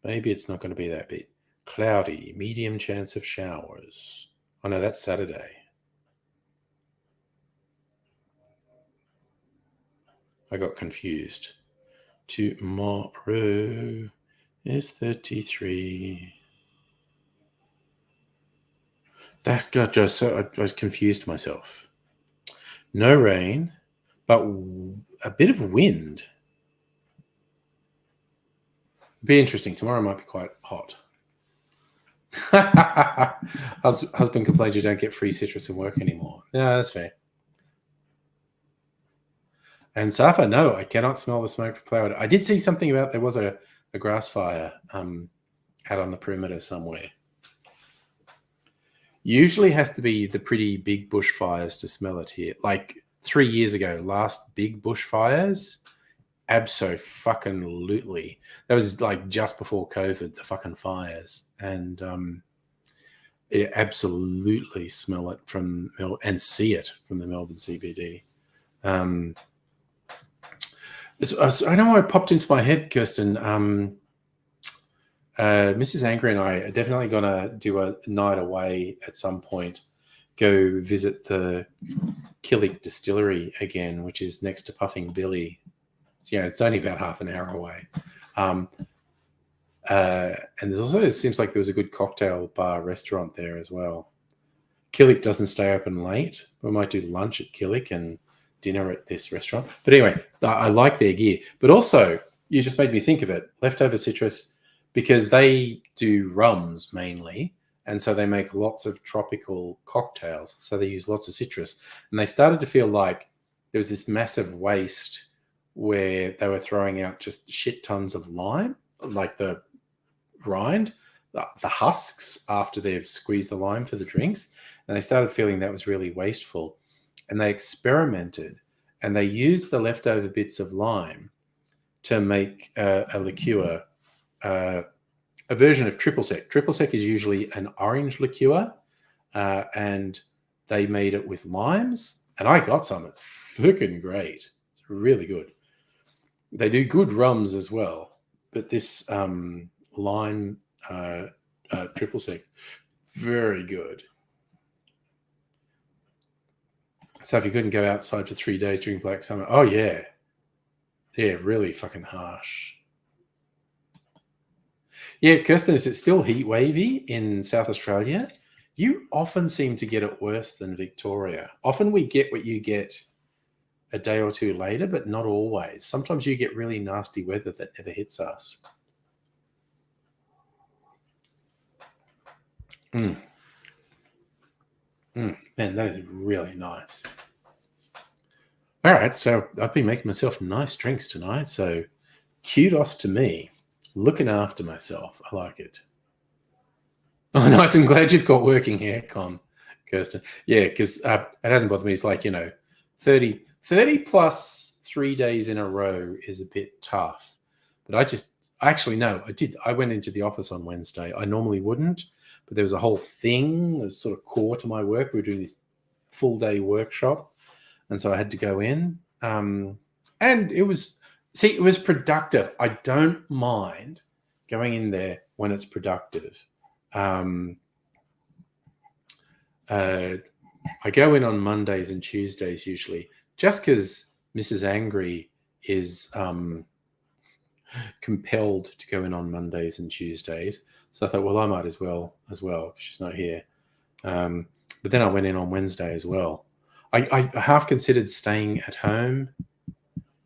Maybe it's not going to be that big. Cloudy, medium chance of showers. Oh no, that's Saturday. I got confused. Tomorrow is 33. That got just so I was confused myself. No rain, but a bit of wind. Be interesting. Tomorrow might be quite hot. Husband complains you don't get free citrus in work anymore. No, that's fair. And Safa, no, I cannot smell the smoke from flower. I did see something about there was a grass fire out on the perimeter somewhere. Usually has to be the pretty big bushfires to smell it here. Like 3 years ago, last big bushfires, abso-fucking-lutely. That was like just before COVID, the fucking fires. And absolutely smell it from and see it from the Melbourne CBD. I don't know why it popped into my head, Kirsten. Mrs. Angry and I are definitely going to do a night away at some point. Go visit the Killick Distillery again, which is next to Puffing Billy. So, it's only about half an hour away. And there's also, it seems like there was a good cocktail bar restaurant there as well. Killick doesn't stay open late. We might do lunch at Killick and dinner at this restaurant. But anyway, I like their gear. But also, you just made me think of it. Leftover citrus, because they do rums mainly. And so they make lots of tropical cocktails. So they use lots of citrus. And they started to feel like there was this massive waste where they were throwing out just shit tons of lime, like the rind. the husks after they've squeezed the lime for the drinks, and they started feeling that was really wasteful, and they experimented, and they used the leftover bits of lime to make a liqueur, a version of triple sec. Triple sec is usually an orange liqueur, and they made it with limes, and I got some. It's freaking great. It's really good. They do good rums as well, but this lime triple sec, very good. So if you couldn't go outside for 3 days during Black Summer, oh yeah, really fucking harsh. Yeah, Kirsten, is it still heat wavy in South Australia? You often seem to get it worse than Victoria. Often we get what you get a day or two later, but not always. Sometimes you get really nasty weather that never hits us. Man, that is really nice. All right, so I've been making myself nice drinks tonight, so kudos to me. Looking after myself. I like it. Oh, nice. I'm glad you've got working haircon, Kirsten. Yeah, because it hasn't bothered me. It's like, 30 plus 3 days in a row is a bit tough. But I went into the office on Wednesday. I normally wouldn't, but there was a whole thing that was sort of core to my work. We were doing this full day workshop, and so I had to go in. And it was productive. I don't mind going in there when it's productive. I go in on Mondays and Tuesdays usually, just because Mrs. Angry is compelled to go in on Mondays and Tuesdays. So I thought, well, I might as well, because she's not here. But then I went in on Wednesday as well. I half considered staying at home.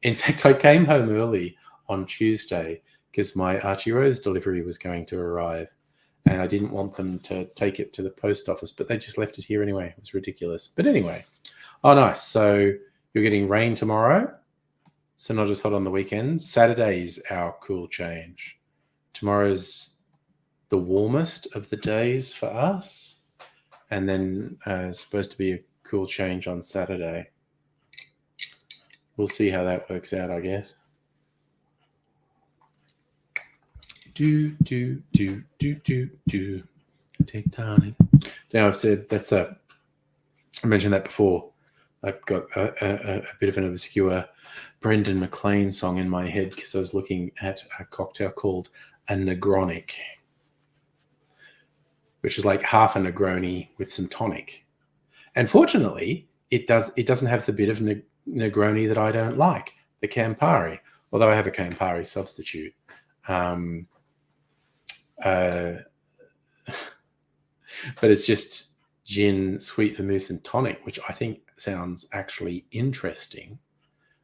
In fact, I came home early on Tuesday because my Archie Rose delivery was going to arrive, and I didn't want them to take it to the post office, but they just left it here anyway. It was ridiculous. But anyway, oh, nice. So you're getting rain tomorrow, so not as hot on the weekends. Saturday's our cool change. Tomorrow's the warmest of the days for us, and then supposed to be a cool change on Saturday. We'll see how that works out, I guess. Do. Take time. Now I've said that's that. I mentioned that before. I've got a bit of an obscure Brendan McLean song in my head because I was looking at a cocktail called a Negronic, which is like half a Negroni with some tonic. And fortunately, it doesn't have the bit of Negroni that I don't like, the Campari, although I have a Campari substitute. But it's just gin, sweet vermouth, and tonic, which I think sounds actually interesting.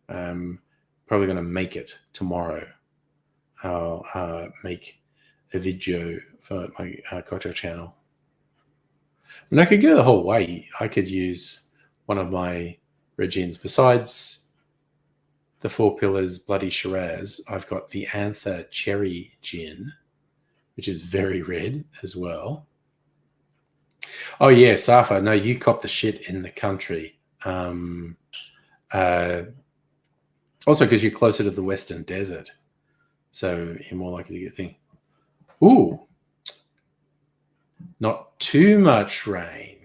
Probably going to make it tomorrow. I'll make a video for my cocktail channel. And I could go the whole way. I could use one of my red gins. Besides the Four Pillars Bloody Shiraz, I've got the Anther Cherry Gin, which is very red as well. Oh, yeah, Safa, no, you cop the shit in the country. Also because you're closer to the Western Desert, so you're more likely to get a thing. Ooh, not too much rain.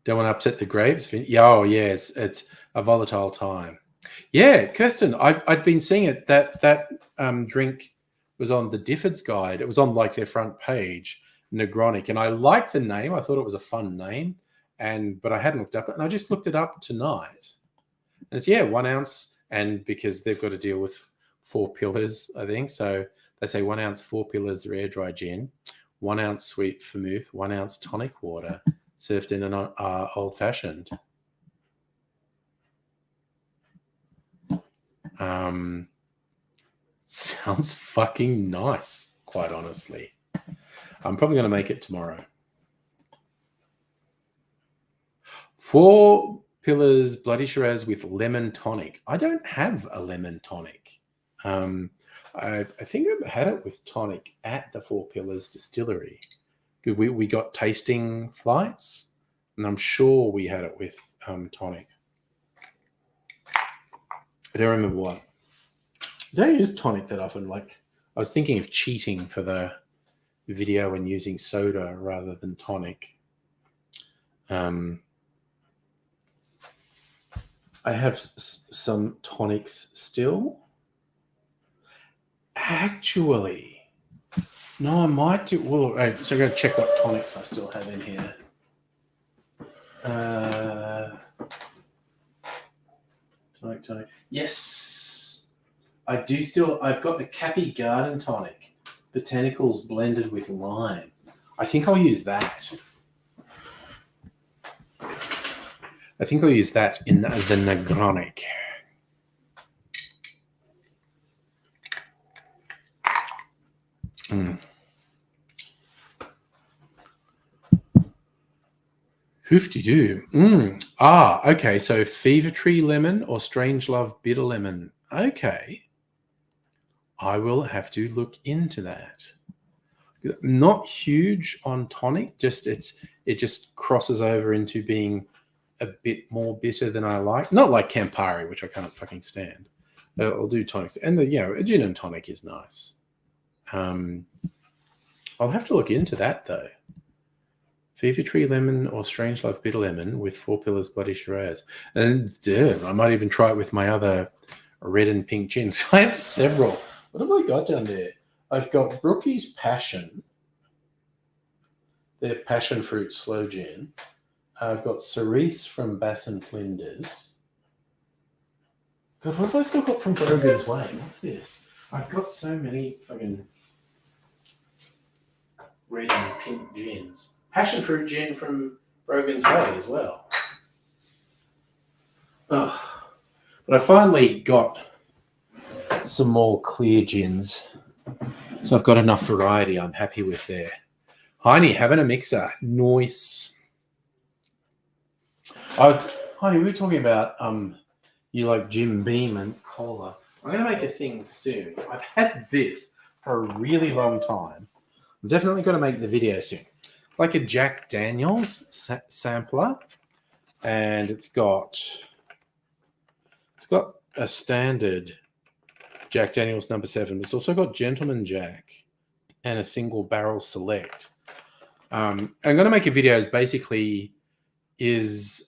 Don't want to upset the grapes. Oh, yes, it's a volatile time. Yeah, Kirsten, I'd been seeing it. That drink was on the Difford's Guide. It was on like their front page, Negronic, and I liked the name. I thought it was a fun name, but I hadn't looked up it, and I just looked it up tonight. And it's 1 ounce, and because they've got to deal with 4 pillars, I think. So they say 1 ounce 4 pillars rare dry gin, 1 ounce sweet vermouth, 1 ounce tonic water, served in an old fashioned. Sounds fucking nice, quite honestly. I'm probably going to make it tomorrow. 4 Pillars Bloody Shiraz with lemon tonic. I don't have a lemon tonic. I think I had it with tonic at the Four Pillars Distillery. We got tasting flights, and I'm sure we had it with tonic. I don't remember what. I don't use tonic that often. Like, I was thinking of cheating for the video and using soda rather than tonic. I have some tonics still. Actually, no, I might do. Well, so I'm going to check what tonics I still have in here. Tonic. Yes, I do still. I've got the Cappy Garden Tonic, botanicals blended with lime. I think I'll use that. I think I'll use that in the Negronic. Hoofty-doo. Okay. So Fever Tree Lemon or Strange Love Bitter Lemon. Okay. I will have to look into that. Not huge on tonic. It just crosses over into being a bit more bitter than I like. Not like Campari, which I can't fucking stand. I'll do tonics. And a gin and tonic is nice. I'll have to look into that though. Fever Tree Lemon or Strange Love Bitter Lemon with Four Pillars Bloody Shiraz. And I might even try it with my other red and pink gins. I have several. What have I got down there? I've got Brookie's Passion. Their passion fruit slow gin. I've got Cerise from Bass and Flinders. God, what have I still got from Brogan's Way? What's this? I've got so many fucking red and pink gins. Passion fruit gin from Brogan's Way as well. But I finally got some more clear gins. So I've got enough variety I'm happy with there. Heine, having a mixer. Nice. Heine, we were talking about you like Jim Beam and cola. I'm going to make a thing soon. I've had this for a really long time. I'm definitely going to make the video soon. It's like a Jack Daniels sampler, and it's got a standard Jack Daniels number 7. It's also got Gentleman Jack and a single barrel select. I'm going to make a video that basically is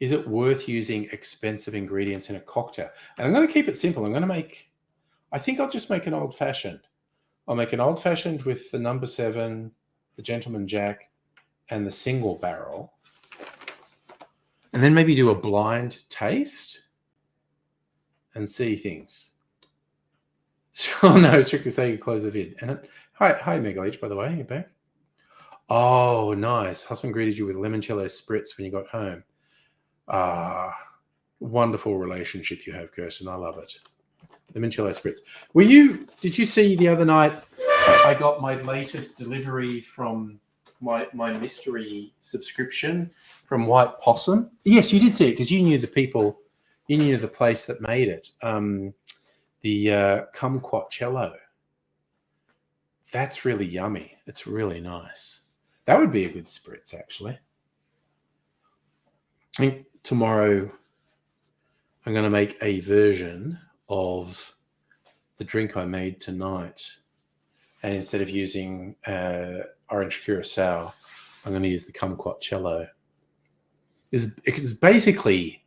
it worth using expensive ingredients in a cocktail? And I'm going to keep it simple. I think I'll just make an old fashioned. I'll make an old fashioned with the number 7, the Gentleman Jack, and the single barrel. And then maybe do a blind taste and see things. So no, strictly say you close the vid. And hi Mega H, by the way, you're back. Oh, nice. Husband greeted you with limoncello spritz when you got home. Wonderful relationship you have, Kirsten. I love it. Limoncello spritz. Did you see the other night I got my latest delivery from my mystery subscription from White Possum? Yes, you did see it because you knew the place that made it. The Kumquatcello. That's really yummy. It's really nice. That would be a good spritz, actually. I think tomorrow I'm going to make a version of the drink I made tonight. And instead of using orange curacao, I'm going to use the Kumquatcello. It's basically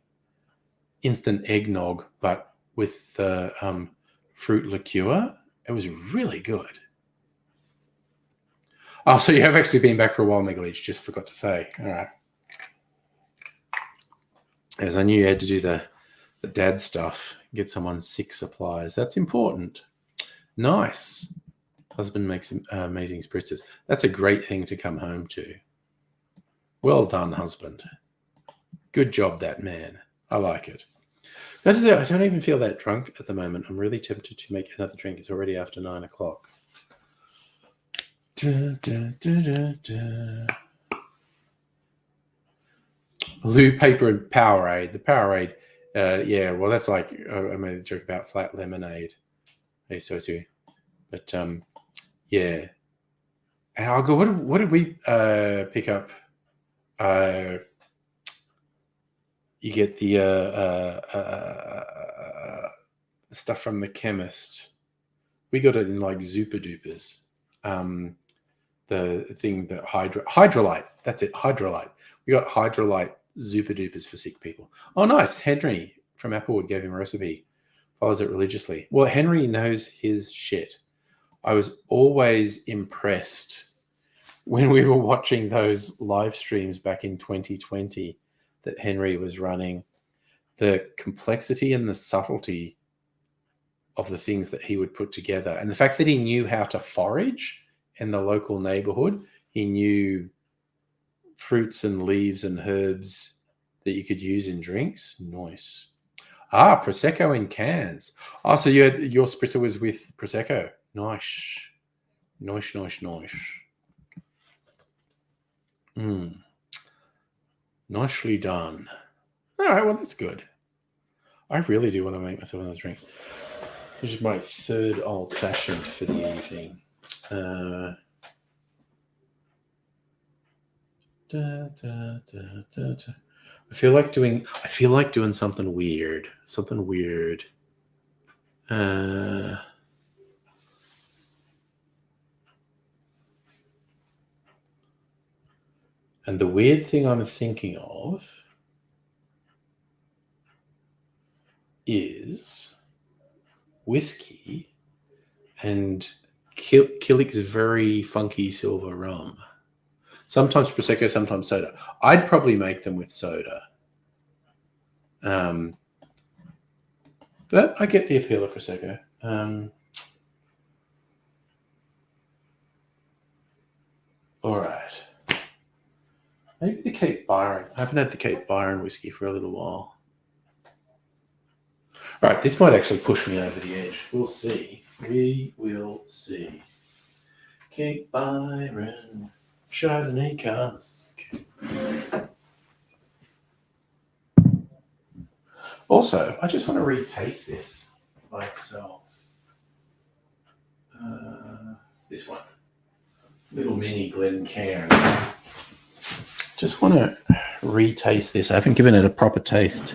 instant eggnog, but with the fruit liqueur. It was really good. Oh, so you have actually been back for a while, Megaleech. Just forgot to say. All right. As I knew you had to do the dad stuff, get someone 6 supplies. That's important. Nice. Husband makes amazing spritzers. That's a great thing to come home to. Well done, husband. Good job, that man. I like it. I don't even feel that drunk at the moment. I'm really tempted to make another drink. It's already after 9 o'clock. Loo paper and Powerade. The Powerade Yeah, well, that's like I made a joke about flat lemonade. Hey, so too, but yeah. And I'll go. What did we pick up? Uh, you get the stuff from the chemist. We got it in like Super Dupers. Um, the thing that hydrolyte. That's it, hydrolyte. We got hydrolyte Super Dupers for sick people. Oh, nice. Henry from Applewood gave him a recipe. Follows it religiously. Well, Henry knows his shit. I was always impressed when we were watching those live streams back in 2020 that Henry was running. The complexity and the subtlety of the things that he would put together, and the fact that he knew how to forage in the local neighborhood. He knew fruits and leaves and herbs that you could use in drinks. Nice. Ah, Prosecco in cans. Oh, so your spritzer was with Prosecco. Nice. Nice, nice, nice. Nicely done. All right, well, that's good. I really do want to make myself another drink. This is my third old fashioned for the evening. I feel like doing something weird. Something weird. And the weird thing I'm thinking of is whiskey and Killick's very funky silver rum. Sometimes Prosecco, sometimes soda. I'd probably make them with soda. But I get the appeal of Prosecco. All right. Maybe the Cape Byron. I haven't had the Cape Byron whiskey for a little while. All right, this might actually push me over the edge. We'll see. We will see. Cape Byron, Chardonnay cask. Also, I just want to retaste this by itself. This one. Little mini Glencairn. Just want to retaste this. I haven't given it a proper taste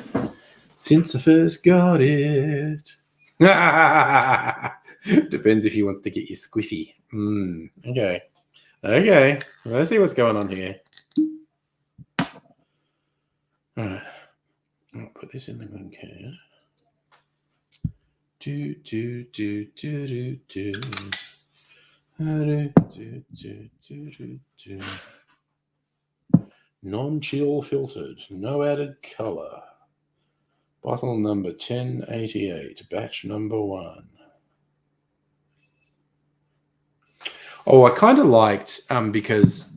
since I first got it. Depends if he wants to get you squiffy. Okay. Okay. Let's see what's going on here. All right. I'll put this in the Glencairn. Non-chill filtered, no added color. Bottle number 1088, batch number 1. Oh, I kind of liked because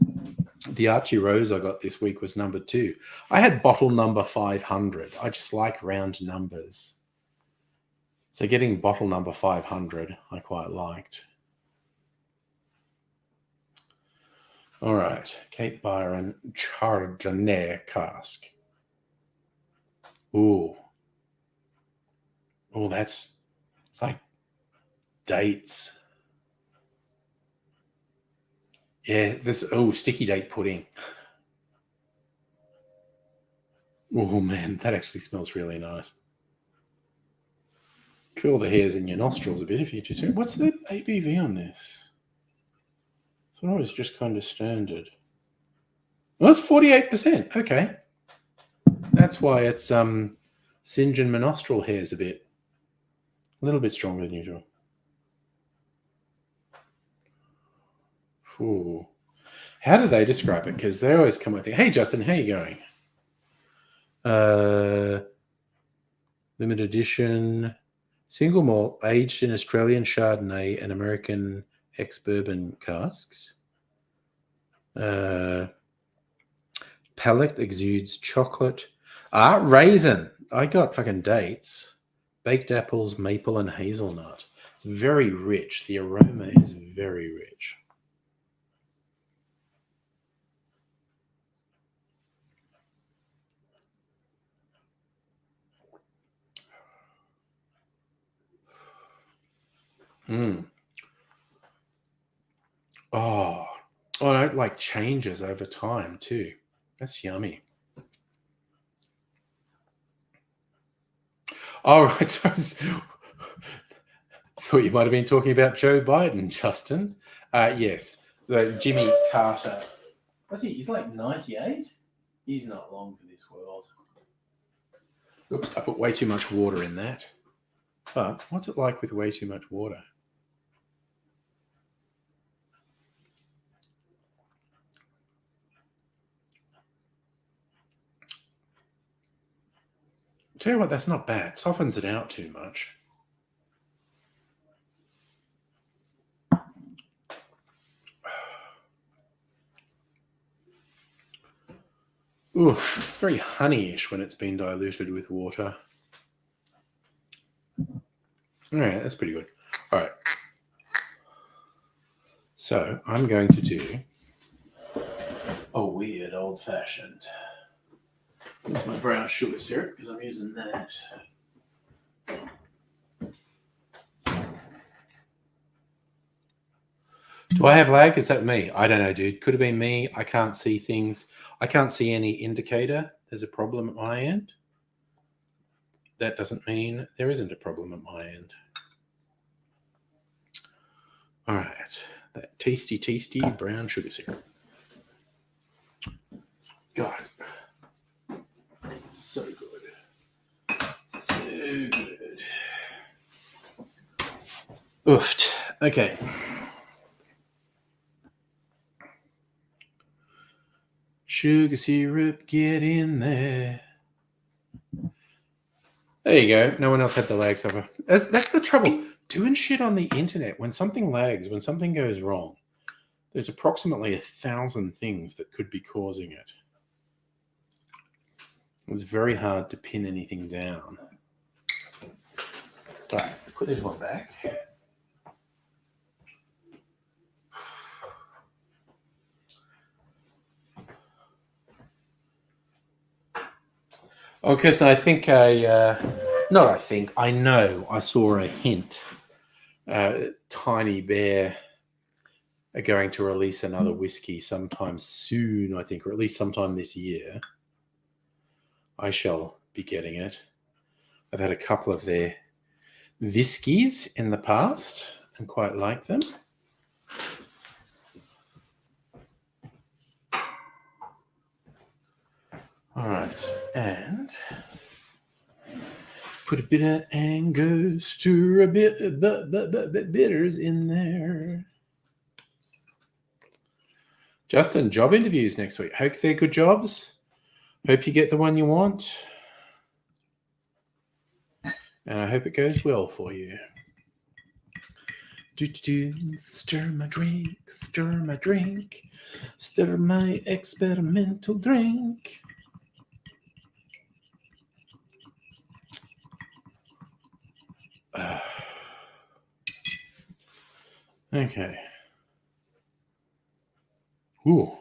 the Archie Rose I got this week was number 2. I had bottle number 500. I just like round numbers. So getting bottle number 500, I quite liked. All right, Cape Byron Chardonnay cask. Ooh. Oh, it's like dates. Yeah, sticky date pudding. Oh man, that actually smells really nice. Curl the hairs in your nostrils a bit if you just. What's the ABV on this? I thought it was just kind of standard. Well, it's 48%. Okay, that's why it's singeing my nostril hairs a little bit stronger than usual. Ooh. How do they describe it? Because they always come with it. Hey, Justin, how you going? Limited edition, single malt, aged in Australian Chardonnay and American ex-bourbon casks. Palate exudes chocolate. Raisin. I got fucking dates. Baked apples, maple, and hazelnut. It's very rich. The aroma is very rich. Oh, oh, it like changes over time too. That's yummy. Oh, right. So thought you might have been talking about Joe Biden, Justin. Yes, the Jimmy Carter. What's he? He's like 98. He's not long for this world. Oops, I put way too much water in that. But what's it like with way too much water? Tell you what, that's not bad. Softens it out too much. Ooh, very honeyish when it's been diluted with water. All right, that's pretty good. All right. So I'm going to do a weird old-fashioned. Here's my brown sugar syrup because I'm using that. Do I have lag? Is that me? I don't know, dude. Could have been me. I can't see things. I can't see any indicator. There's a problem at my end. That doesn't mean there isn't a problem at my end. All right. That tasty, tasty brown sugar syrup. God. So good. So good. Oofed. Okay. Sugar syrup, get in there. There you go. No one else had the lag suffer. That's the trouble. Doing shit on the internet, when something lags, when something goes wrong, there's approximately 1,000 things that could be causing it. It's very hard to pin anything down. All right, put this one back. Oh, Kirsten, I know I saw a hint. Tiny Bear are going to release another whiskey sometime soon, I think, or at least sometime this year. I shall be getting it. I've had a couple of their whiskies in the past and quite like them. All right, and put a bit of Angostura bitters in there. Justin, job interviews next week. Hope they're good jobs. Hope you get the one you want. And I hope it goes well for you. Stir my drink, stir my drink, stir my experimental drink. Okay. Ooh.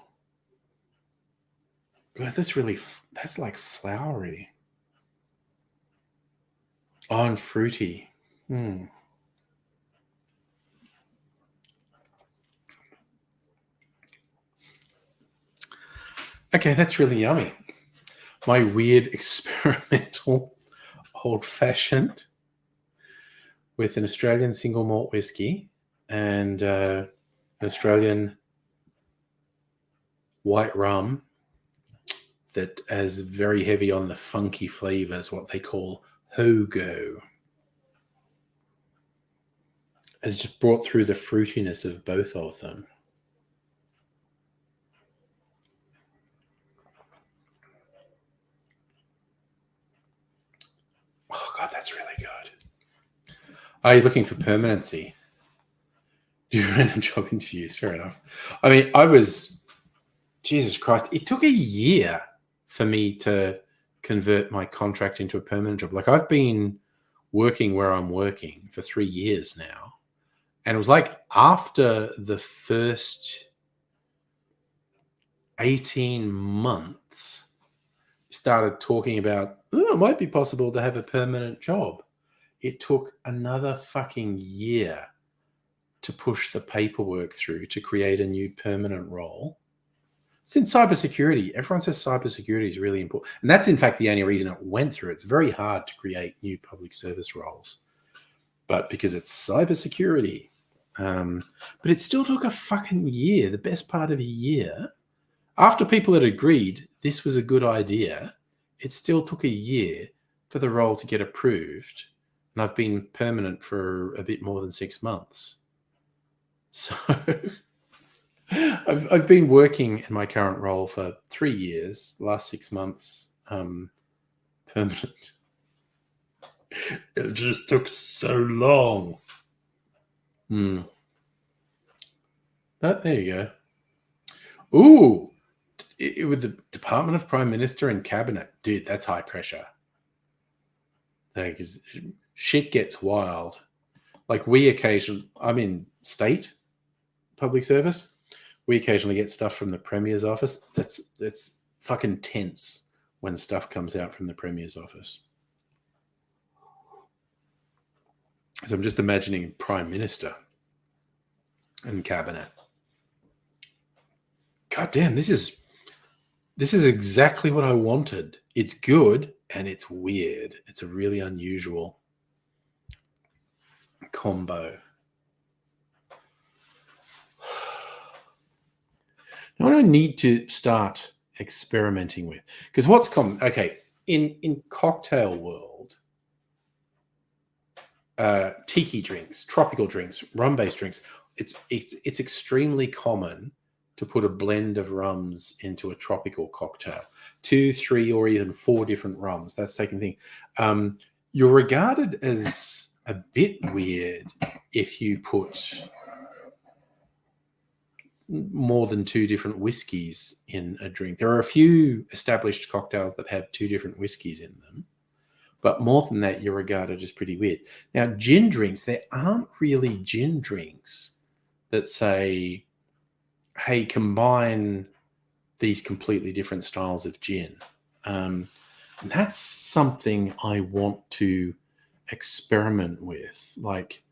God, that's like flowery. Oh, and fruity. Okay, that's really yummy. My weird experimental old-fashioned with an Australian single malt whiskey and an Australian white rum that is very heavy on the funky flavors, what they call Hogo. Has just brought through the fruitiness of both of them. Oh, God, that's really good. Are you looking for permanency? Do random job interviews? Fair enough. I mean, Jesus Christ, it took a year for me to convert my contract into a permanent job. Like, I've been working where I'm working for 3 years now. And it was like after the first 18 months, started talking about, it might be possible to have a permanent job. It took another fucking year to push the paperwork through to create a new permanent role. It's in cybersecurity. Everyone says cybersecurity is really important. And that's, in fact, the only reason it went through. It's very hard to create new public service roles. But because it's cybersecurity. But it still took a fucking year, the best part of a year. After people had agreed this was a good idea, it still took a year for the role to get approved. And I've been permanent for a bit more than 6 months. So I've been working in my current role for 3 years, the last 6 months, permanent. It just took so long. But there you go. Ooh, with the Department of Prime Minister and Cabinet. Dude, that's high pressure. Because shit gets wild. Like I'm in state public service. We occasionally get stuff from the Premier's office. That's fucking tense when stuff comes out from the Premier's office. So I'm just imagining Prime Minister and Cabinet. God damn, this is exactly what I wanted. It's good and it's weird. It's a really unusual combo. Now, what do I need to start experimenting with? Because what's common? Okay, in cocktail world, tiki drinks, tropical drinks, rum-based drinks, it's extremely common to put a blend of rums into a tropical cocktail. 2, 3, or even 4 different rums. That's taking thing. You're regarded as a bit weird if you put more than 2 different whiskeys in a drink. There are a few established cocktails that have 2 different whiskeys in them, but more than that, you're regarded as pretty weird. Now, gin drinks, there aren't really gin drinks that say, hey, combine these completely different styles of gin. And that's something I want to experiment with. Like,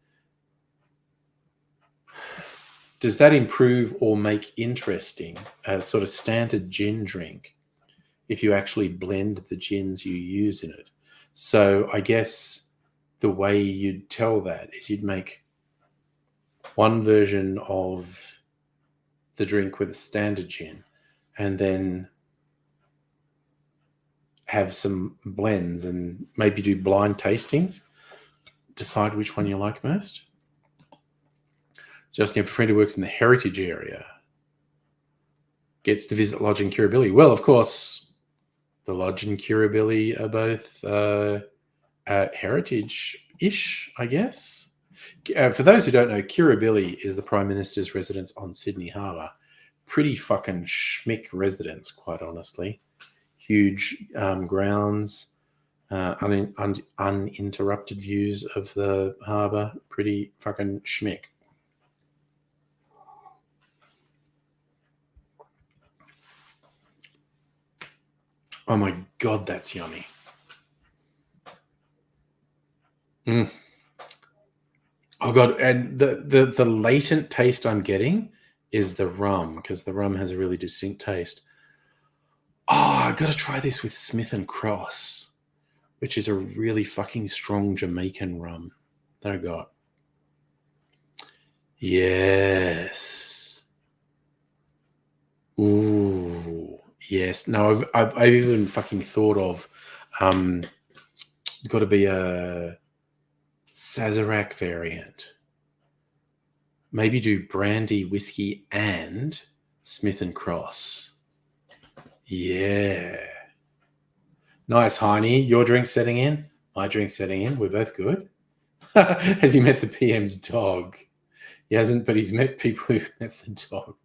does that improve or make interesting a sort of standard gin drink if you actually blend the gins you use in it? So I guess the way you'd tell that is you'd make one version of the drink with a standard gin and then have some blends and maybe do blind tastings, decide which one you like most. Justin, a friend who works in the heritage area gets to visit Lodge and Kirribilli. Well, of course, the Lodge and Kirribilli are both heritage-ish, I guess. For those who don't know, Kirribilli is the Prime Minister's residence on Sydney Harbour. Pretty fucking schmick residence, quite honestly. Huge grounds, uninterrupted views of the harbour. Pretty fucking schmick. Oh my God, that's yummy. Oh God, and the latent taste I'm getting is the rum, because the rum has a really distinct taste. Oh, I got to try this with Smith & Cross, which is a really fucking strong Jamaican rum that I got. Yes. Ooh, yes. No, I've even fucking thought of it's got to be a Sazerac variant. Maybe do brandy, whiskey, and Smith & Cross. Yeah. Nice, Heine. Your drink's setting in. My drink's setting in. We're both good. Has he met the PM's dog? He hasn't, but he's met people who met the dog.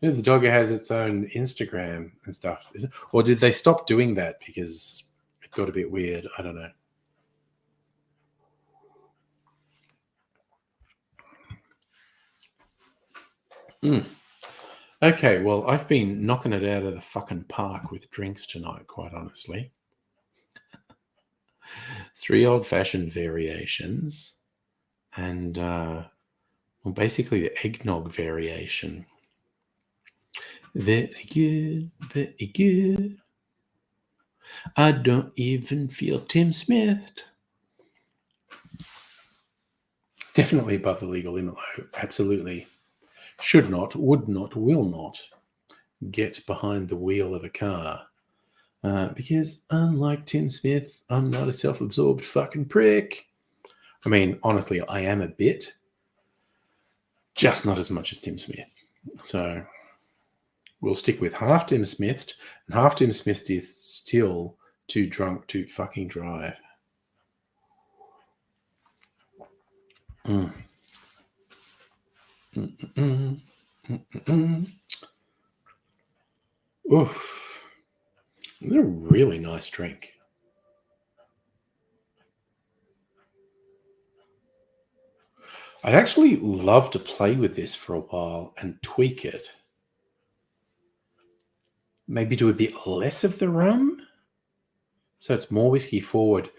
You know, the dog has its own Instagram and stuff. Or did they stop doing that because it got a bit weird? I don't know. Okay, well, I've been knocking it out of the fucking park with drinks tonight, quite honestly. 3 old-fashioned variations and Well, basically the eggnog variation. Very good, very good. I don't even feel Tim Smith. Definitely above the legal limit, though. Absolutely. Should not, would not, will not get behind the wheel of a car. Because unlike Tim Smith, I'm not a self-absorbed fucking prick. I mean, honestly, I am a bit. Just not as much as Tim Smith. So we'll stick with half Tim Smith, and half Tim Smith is still too drunk to fucking drive. Oof. It's a really nice drink. I'd actually love to play with this for a while and tweak it. Maybe do a bit less of the rum. So it's more whiskey forward,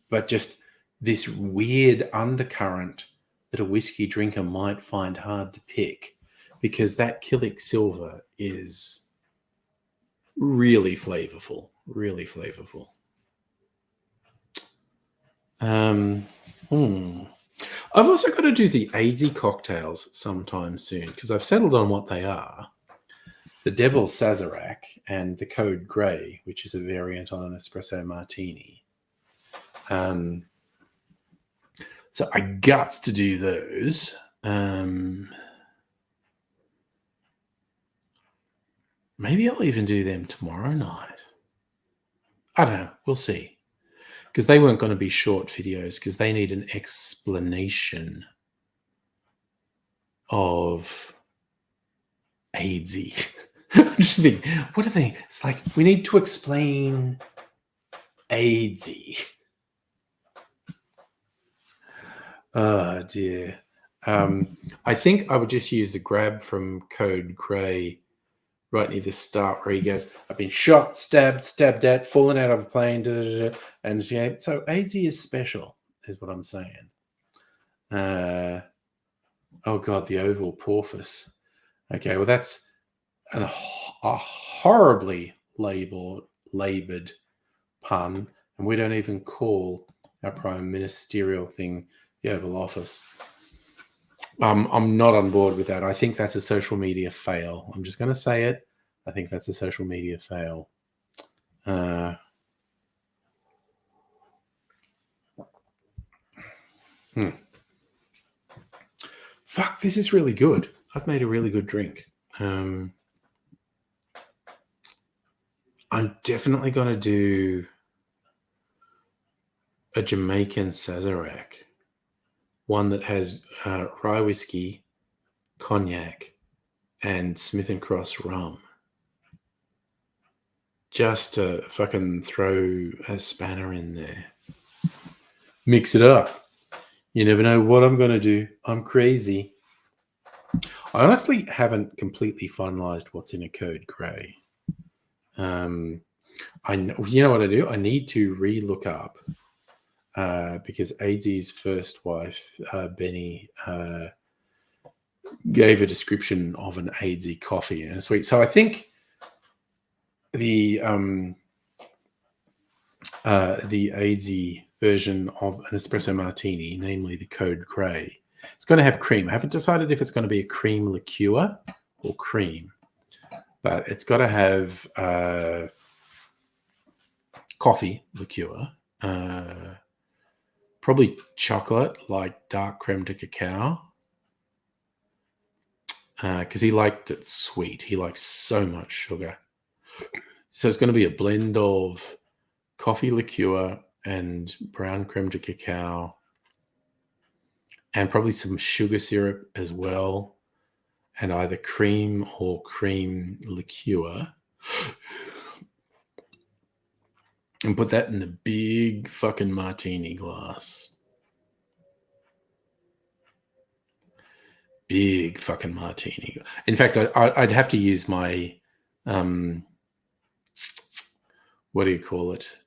but just this weird undercurrent that a whiskey drinker might find hard to pick, because that Killick Silver is really flavorful. Really flavorful. I've also got to do the AZ cocktails sometime soon, because I've settled on what they are. The Devil's Sazerac and the Code Grey, which is a variant on an espresso martini. So I guts to do those. Maybe I'll even do them tomorrow night. I don't know. We'll see. Because they weren't going to be short videos, because they need an explanation of AIDS. I'm just thinking, what are they? It's like, we need to explain AIDS. Oh, dear. I think I would just use the grab from Code Grey right near the start, where he goes, I've been shot, stabbed at, fallen out of a plane, and so AIDS is special, is what I'm saying. Oh, God, the oval porpoise. Okay, well, that's a horribly laboured pun, and we don't even call our prime ministerial thing the Oval Office. I'm not on board with that. I think that's a social media fail. I'm just going to say it. I think that's a social media fail. Fuck, this is really good. I've made a really good drink. I'm definitely going to do a Jamaican Sazerac. One that has rye whiskey, cognac, and Smith & Cross rum. Just to fucking throw a spanner in there. Mix it up. You never know what I'm going to do. I'm crazy. I honestly haven't completely finalized what's in a Code Grey. I know, you know what I do? I need to re-look up because AZ's first wife, Benny, gave a description of an AZ coffee and a sweet. So I think the AZ version of an espresso martini, namely the Code Grey, it's going to have cream. I haven't decided if it's going to be a cream liqueur or cream, but it's got to have coffee liqueur, probably chocolate, like dark creme de cacao, because he liked it sweet. He likes so much sugar. So it's going to be a blend of coffee liqueur and brown creme de cacao, and probably some sugar syrup as well, and either cream or cream liqueur. And put that in a big fucking martini glass. Big fucking martini. In fact, I'd have to use my, what do you call it?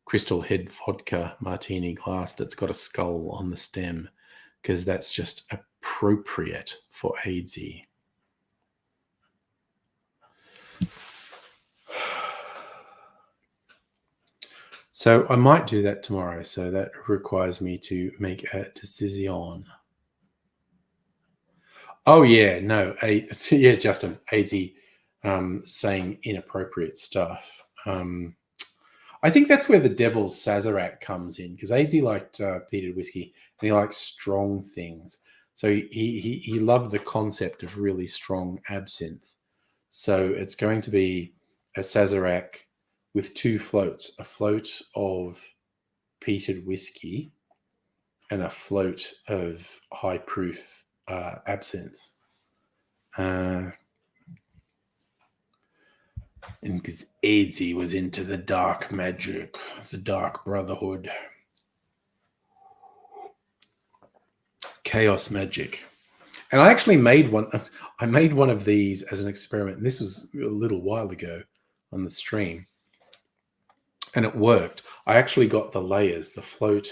Crystal Head vodka martini glass that's got a skull on the stem, because that's just appropriate for AIDSy. So I might do that tomorrow. So that requires me to make a decision. Oh yeah, no, yeah, Justin, AIDSy saying inappropriate stuff. I think that's where the devil's Sazerac comes in, because AIDSy liked peated whiskey and he likes strong things. So he loved the concept of really strong absinthe. So it's going to be a Sazerac with 2 floats, a float of peated whiskey and a float of high proof absinthe. And because AIDSy was into the dark magic, the dark brotherhood, chaos magic. And I actually made one. I made one of these as an experiment. And this was a little while ago on the stream. And it worked. I actually got the layers, the float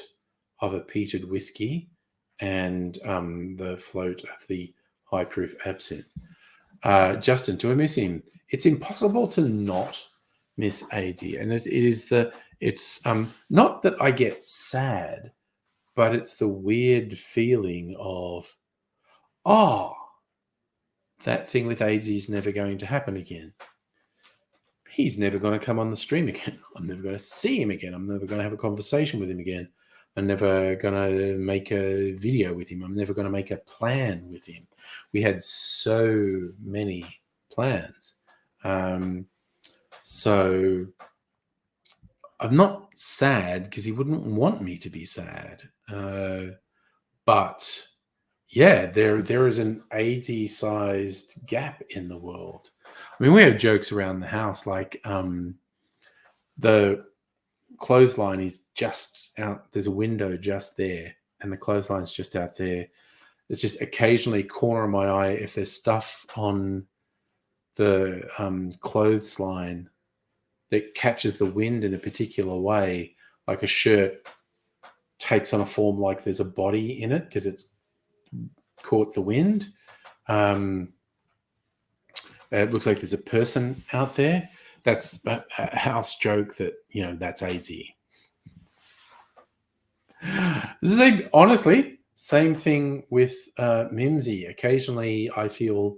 of a peated whiskey and the float of the high proof absinthe. Justin, do I miss him? It's impossible to not miss AIDSy. And it's not that I get sad, but it's the weird feeling of, that thing with AIDSy is never going to happen again. He's never going to come on the stream again. I'm never going to see him again. I'm never going to have a conversation with him again. I'm never going to make a video with him. I'm never going to make a plan with him. We had so many plans. So I'm not sad because he wouldn't want me to be sad. But yeah, there is an AIDSy-sized gap in the world. I mean, we have jokes around the house like the clothesline is just out. There's a window just there, and the clothesline's just out there. It's just occasionally corner of my eye if there's stuff on the clothesline that catches the wind in a particular way, like a shirt takes on a form like there's a body in it because it's caught the wind. It looks like there's a person out there. That's a house joke that, that's AIDSy. This is honestly, same thing with Mimsy. Occasionally I feel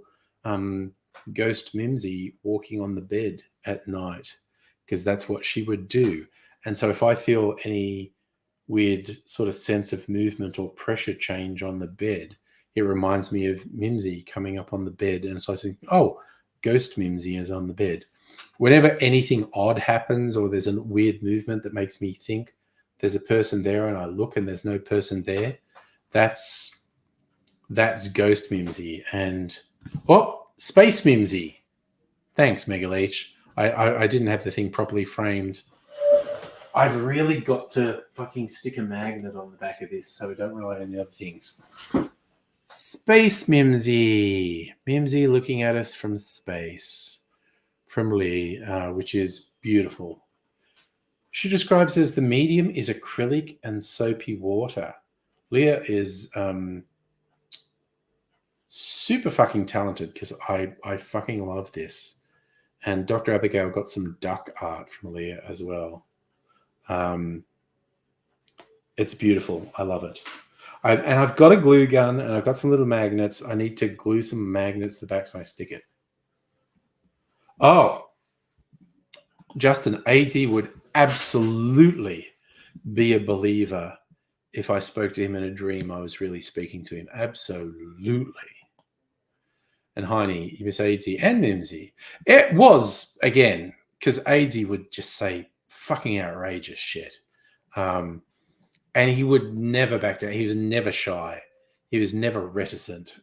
ghost Mimsy walking on the bed at night because that's what she would do. And so if I feel any weird sort of sense of movement or pressure change on the bed, it reminds me of Mimsy coming up on the bed. And so I think, ghost Mimsy is on the bed. Whenever anything odd happens or there's a weird movement that makes me think there's a person there and I look and there's no person there, that's ghost Mimsy. And space Mimsy. Thanks, Mega Leech. I didn't have the thing properly framed. I've really got to fucking stick a magnet on the back of this so we don't rely on the other things. Space Mimsy. Mimsy looking at us from space. From Lee, which is beautiful. She describes as the medium is acrylic and soapy water. Leah is super fucking talented because I fucking love this. And Dr. Abigail got some duck art from Leah as well. It's beautiful. I love it. And I've got a glue gun and I've got some little magnets. I need to glue some magnets to the back so I stick it. Oh, Justin, AIDSy would absolutely be a believer if I spoke to him in a dream I was really speaking to him. Absolutely. And Heine, you miss AIDSy and Mimsy. It was, again, because AIDSy would just say fucking outrageous shit. And he would never back down. He was never shy. He was never reticent.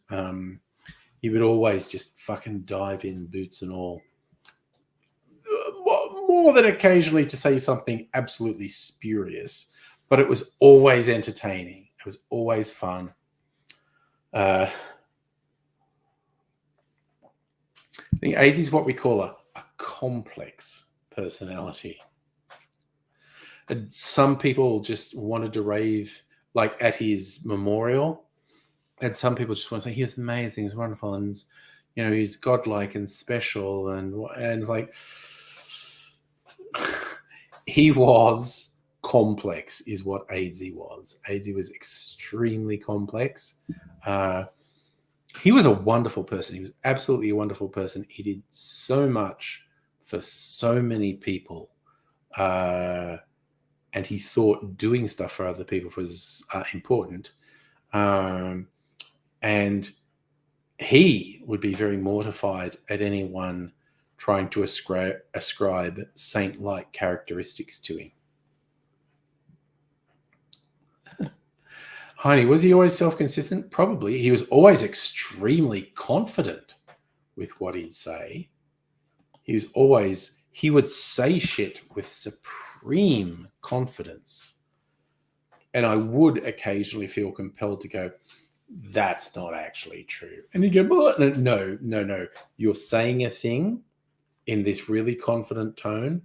He would always just fucking dive in, boots and all. More than occasionally to say something absolutely spurious, but it was always entertaining. It was always fun. I think AIDSy is what we call a complex personality. And some people just wanted to rave, like at his memorial. And some people just want to say he was amazing, he's wonderful, and he's godlike and special, and it's like he was complex, is what Aidsy was. Aidsy was extremely complex. He was a wonderful person. He was absolutely a wonderful person. He did so much for so many people. And he thought doing stuff for other people was important. And he would be very mortified at anyone trying to ascribe saint-like characteristics to him. Heine, was he always self-consistent? Probably. He was always extremely confident with what he'd say. He would say shit with supreme confidence. And I would occasionally feel compelled to go, that's not actually true. And he'd go, no. You're saying a thing in this really confident tone,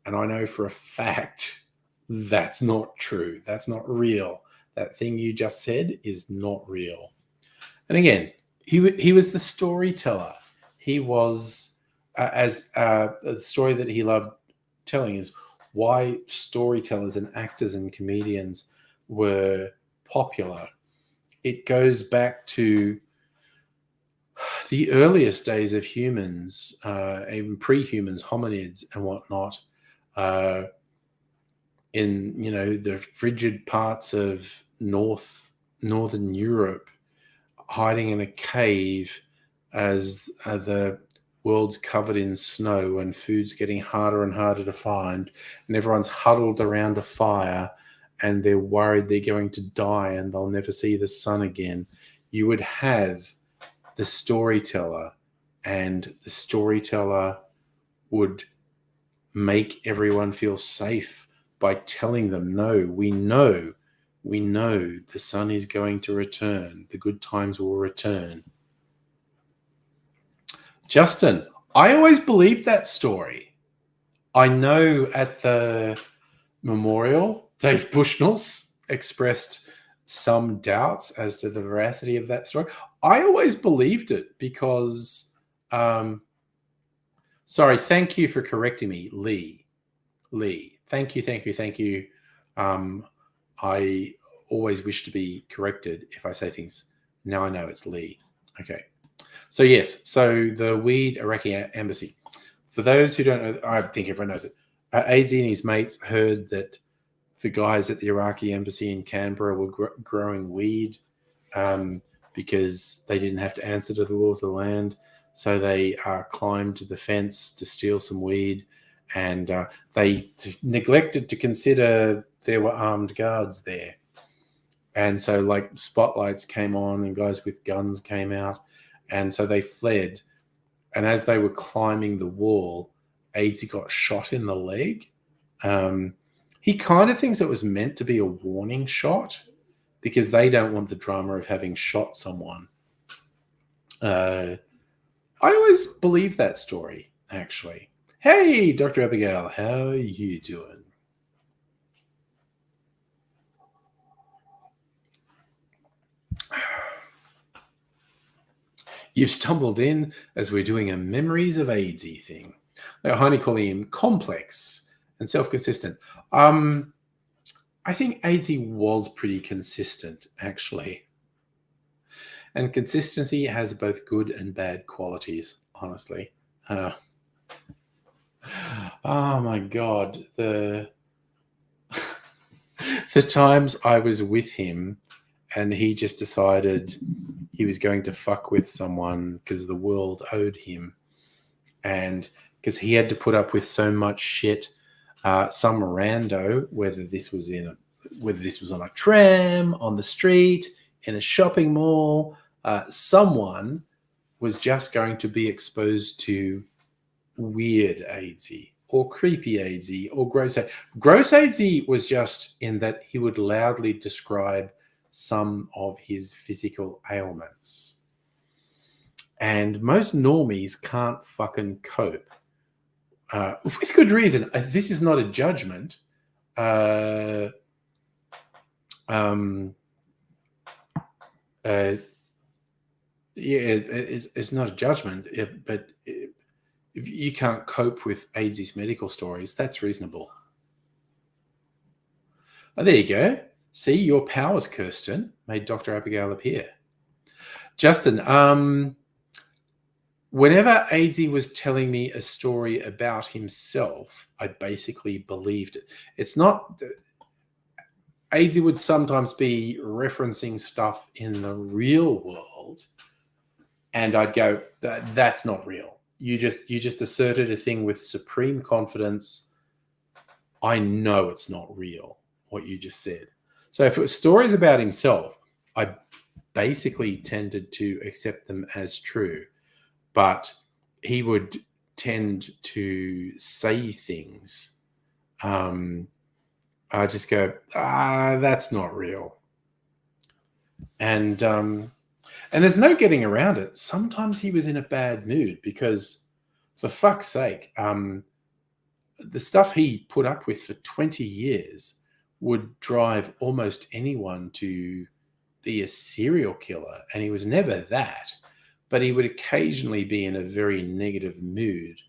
and I know for a fact that's not true. That's not real. That thing you just said is not real. And again, he was the storyteller. He was, the story that he loved telling is why storytellers and actors and comedians were popular. It goes back to the earliest days of humans, even pre-humans, hominids and whatnot, in the frigid parts of northern Europe, hiding in a cave as the world's covered in snow and food's getting harder and harder to find, and everyone's huddled around a fire and they're worried they're going to die and they'll never see the sun again. You would have the storyteller, and the storyteller would make everyone feel safe by telling them, no, we know the sun is going to return. The good times will return. Justin, I always believed that story. I know at the memorial, Dave Bushnell's expressed some doubts as to the veracity of that story. I always believed it because, sorry, thank you for correcting me, Lee. Thank you. I always wish to be corrected if I say things. Now I know it's Lee. Okay. So yes, the weed Iraqi embassy. For those who don't know, I think everyone knows it. Aidsy and his mates heard that the guys at the Iraqi embassy in Canberra were growing weed because they didn't have to answer to the laws of the land. So they climbed the fence to steal some weed, and they neglected to consider there were armed guards there. And so like spotlights came on and guys with guns came out, and so they fled. And as they were climbing the wall, Aidsy got shot in the leg. He kind of thinks it was meant to be a warning shot because they don't want the drama of having shot someone. I always believed that story, actually. Hey, Dr. Abigail, how are you doing? You've stumbled in as we're doing a Memories of Aidsy thing. Heine calling him complex and self-consistent. I think Aidsy was pretty consistent, actually. And consistency has both good and bad qualities, honestly. Oh my God. The times I was with him and he just decided he was going to fuck with someone because the world owed him. And because he had to put up with so much shit, some rando, whether this was on a tram, on the street, in a shopping mall, someone was just going to be exposed to weird Aidsy or creepy Aidsy or gross Aidsy. Gross Aidsy was just in that he would loudly describe some of his physical ailments. And most normies can't fucking cope. With good reason. This is not a judgment. it's not a judgment, but if you can't cope with AIDS' medical stories, that's reasonable. Oh, there you go. See, your powers, Kirsten, made Dr. Abigail appear. Justin, whenever AIDS was telling me a story about himself, I basically believed it. It's not... AIDS would sometimes be referencing stuff in the real world, and I'd go, that's not real. You just asserted a thing with supreme confidence. I know it's not real, what you just said. So if it was stories about himself, I basically tended to accept them as true. But he would tend to say things. I just go, that's not real. And there's no getting around it. Sometimes he was in a bad mood because, for fuck's sake, the stuff he put up with for 20 years would drive almost anyone to be a serial killer. And he was never that. But he would occasionally be in a very negative mood,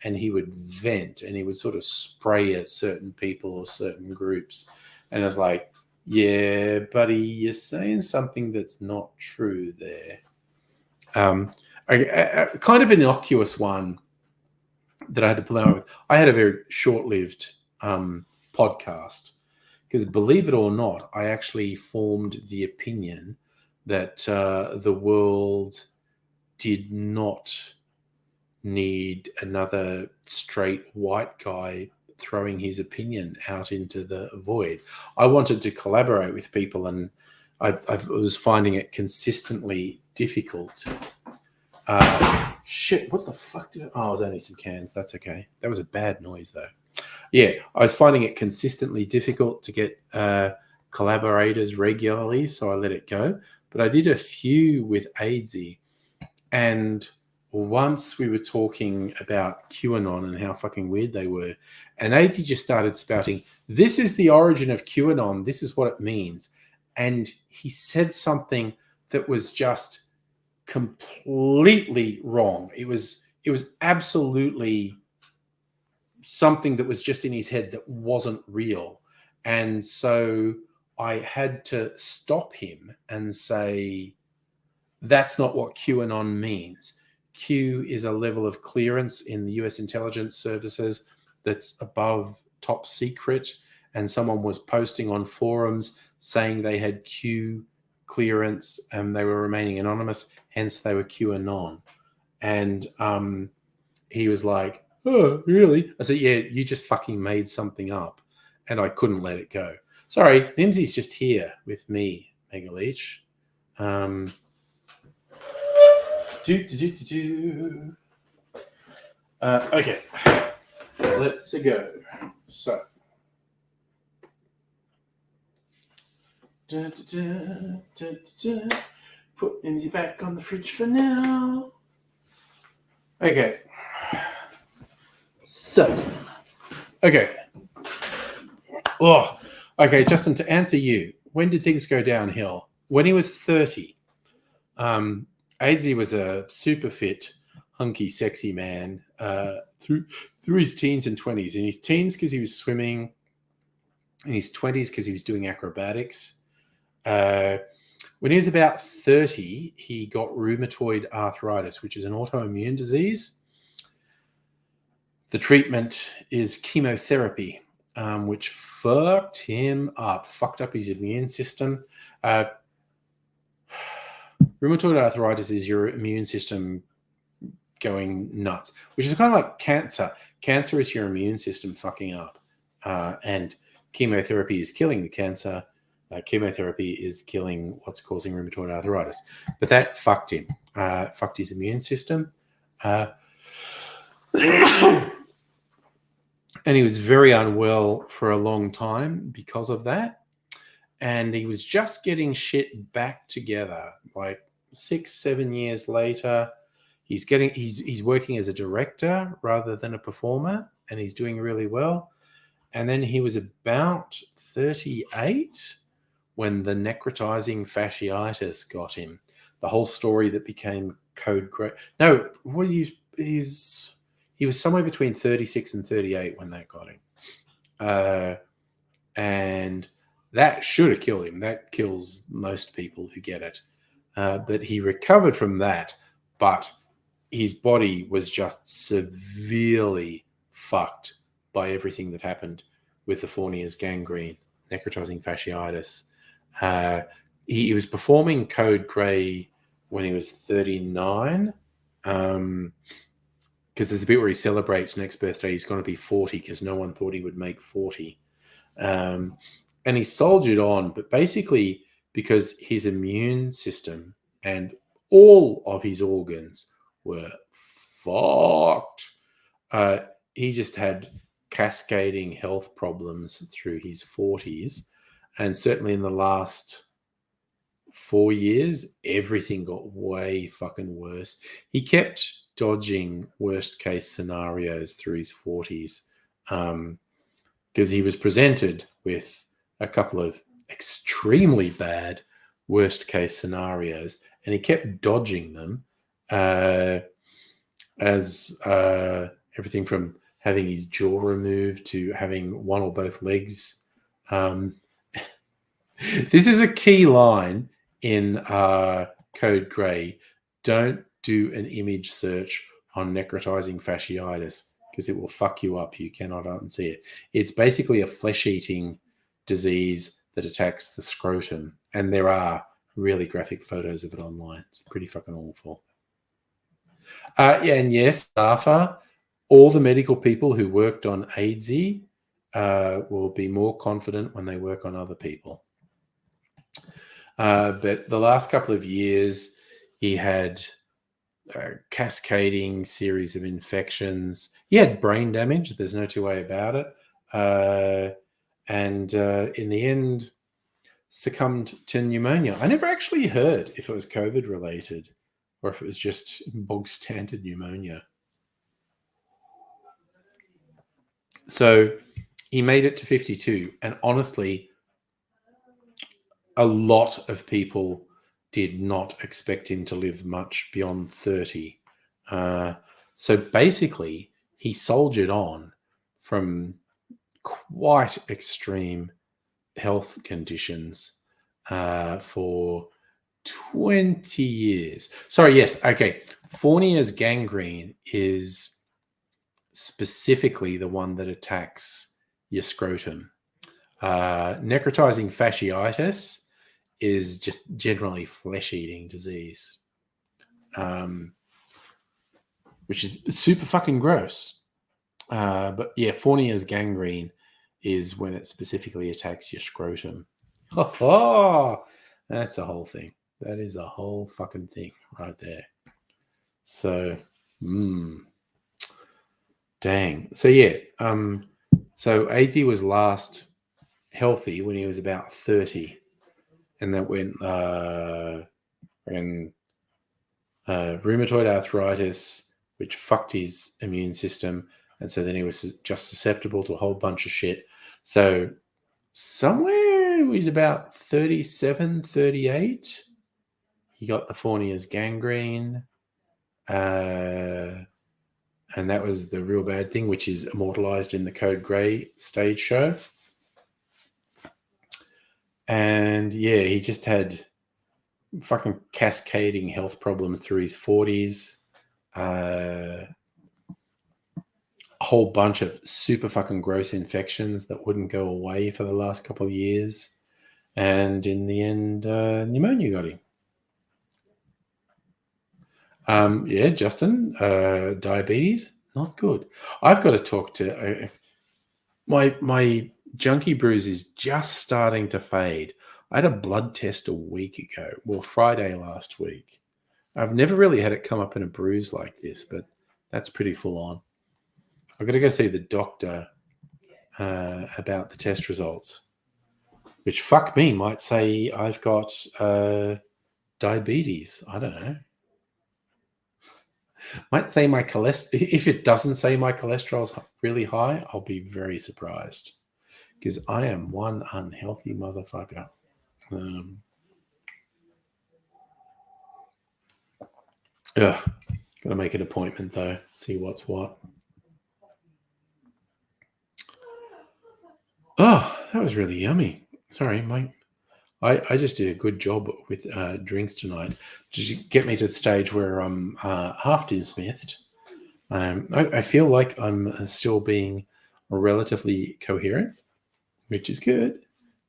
and he would vent, and he would sort of spray at certain people or certain groups. And I was like, yeah, buddy, you're saying something that's not true there. A kind of innocuous one that I had to pull out with. I had a very short-lived podcast because, believe it or not, I actually formed the opinion that the world did not need another straight white guy throwing his opinion out into the void. I wanted to collaborate with people, and I was finding it consistently difficult. Shit, what the fuck did it was only some cans. That's okay. That was a bad noise, though. Yeah, I was finding it consistently difficult to get collaborators regularly, so I let it go. But I did a few with AIDSy, and once we were talking about QAnon and how fucking weird they were, and AIDSy just started spouting, this is the origin of QAnon, this is what it means. And he said something that was just completely wrong. It was absolutely something that was just in his head that wasn't real. And so I had to stop him and say, that's not what QAnon means. Q is a level of clearance in the US intelligence services that's above top secret. And someone was posting on forums saying they had Q clearance and they were remaining anonymous, hence they were QAnon. And he was like, oh, really? I said, yeah, you just fucking made something up. And I couldn't let it go. Sorry, Mimsy's just here with me, Mega Leech. Okay, let's go. So, put Mimsy back on the fridge for now. Okay. So, okay. Oh, okay, Justin, to answer you, when did things go downhill? When he was 30. AIDSy was a super fit, hunky, sexy man through his teens and 20s. In his teens, because he was swimming. In his 20s, because he was doing acrobatics. When he was about 30, he got rheumatoid arthritis, which is an autoimmune disease. The treatment is chemotherapy, which fucked him up, fucked up his immune system. Rheumatoid arthritis is your immune system going nuts, which is kind of like cancer. Cancer is your immune system fucking up. And chemotherapy is killing the cancer. Chemotherapy is killing what's causing rheumatoid arthritis. But that fucked him, fucked his immune system. And he was very unwell for a long time because of that. And he was just getting shit back together. Like 6-7 years later, he's working as a director rather than a performer, and he's doing really well. And then he was about 38 when the necrotizing fasciitis got him. the whole story that became Code Grey. No, what he was somewhere between 36 and 38 when that got him. And that should have killed him. That kills most people who get it. But he recovered from that, but his body was just severely fucked by everything that happened with the Fournier's gangrene, necrotizing fasciitis. He was performing Code Grey when he was 39. Because there's a bit where he celebrates next birthday. He's going to be 40 because no one thought he would make 40. And he soldiered on, but basically because his immune system and all of his organs were fucked. He just had cascading health problems through his 40s. And certainly in the last 4 years, everything got way fucking worse. He kept dodging worst case scenarios through his 40s because he was presented with a couple of extremely bad worst case scenarios and he kept dodging them as everything from having his jaw removed to having one or both legs. This is a key line in Code Grey. Don't do an image search on necrotizing fasciitis because it will fuck you up. You cannot unsee it. It's basically a flesh-eating disease that attacks the scrotum, and there are really graphic photos of it online. It's pretty fucking awful. And yes, SAFA, all the medical people who worked on AIDSy will be more confident when they work on other people. But the last couple of years, he had a cascading series of infections. He had brain damage. There's no two way about it. And in the end, succumbed to pneumonia. I never actually heard if it was COVID related or if it was just bog standard pneumonia. So he made it to 52. And honestly, a lot of people did not expect him to live much beyond 30. So basically, he soldiered on from quite extreme health conditions for 20 years. Sorry, yes, okay. Fournier's gangrene is specifically the one that attacks your scrotum. Necrotizing fasciitis is just generally flesh-eating disease, which is super fucking gross. But yeah, Fournier's gangrene is when it specifically attacks your scrotum. That's a whole thing. That is a whole fucking thing right there. So, dang. So yeah, so AIDSy was last healthy when he was about 30. And that when rheumatoid arthritis, which fucked his immune system. And so then he was just susceptible to a whole bunch of shit. So somewhere he's about 37, 38. He got the Fournier's gangrene. And that was the real bad thing, which is immortalized in the Code Grey stage show. And yeah, he just had fucking cascading health problems through his 40s. A whole bunch of super fucking gross infections that wouldn't go away for the last couple of years. And in the end, pneumonia got him. Yeah, Justin, diabetes, not good. I've got to talk to my junkie bruise is just starting to fade. I had a blood test a week ago, well, Friday last week. I've never really had it come up in a bruise like this, but that's pretty full on. I've got to go see the doctor about the test results, which fuck me might say I've got diabetes. I don't know. Might say my cholesterol. If it doesn't say my cholesterol's really high, I'll be very surprised because I am one unhealthy motherfucker. Ugh. Got to make an appointment though. See what's what. Oh, that was really yummy. Sorry, I just did a good job with drinks tonight. Just get me to the stage where I'm half Dim Smithed. I feel like I'm still being relatively coherent, which is good.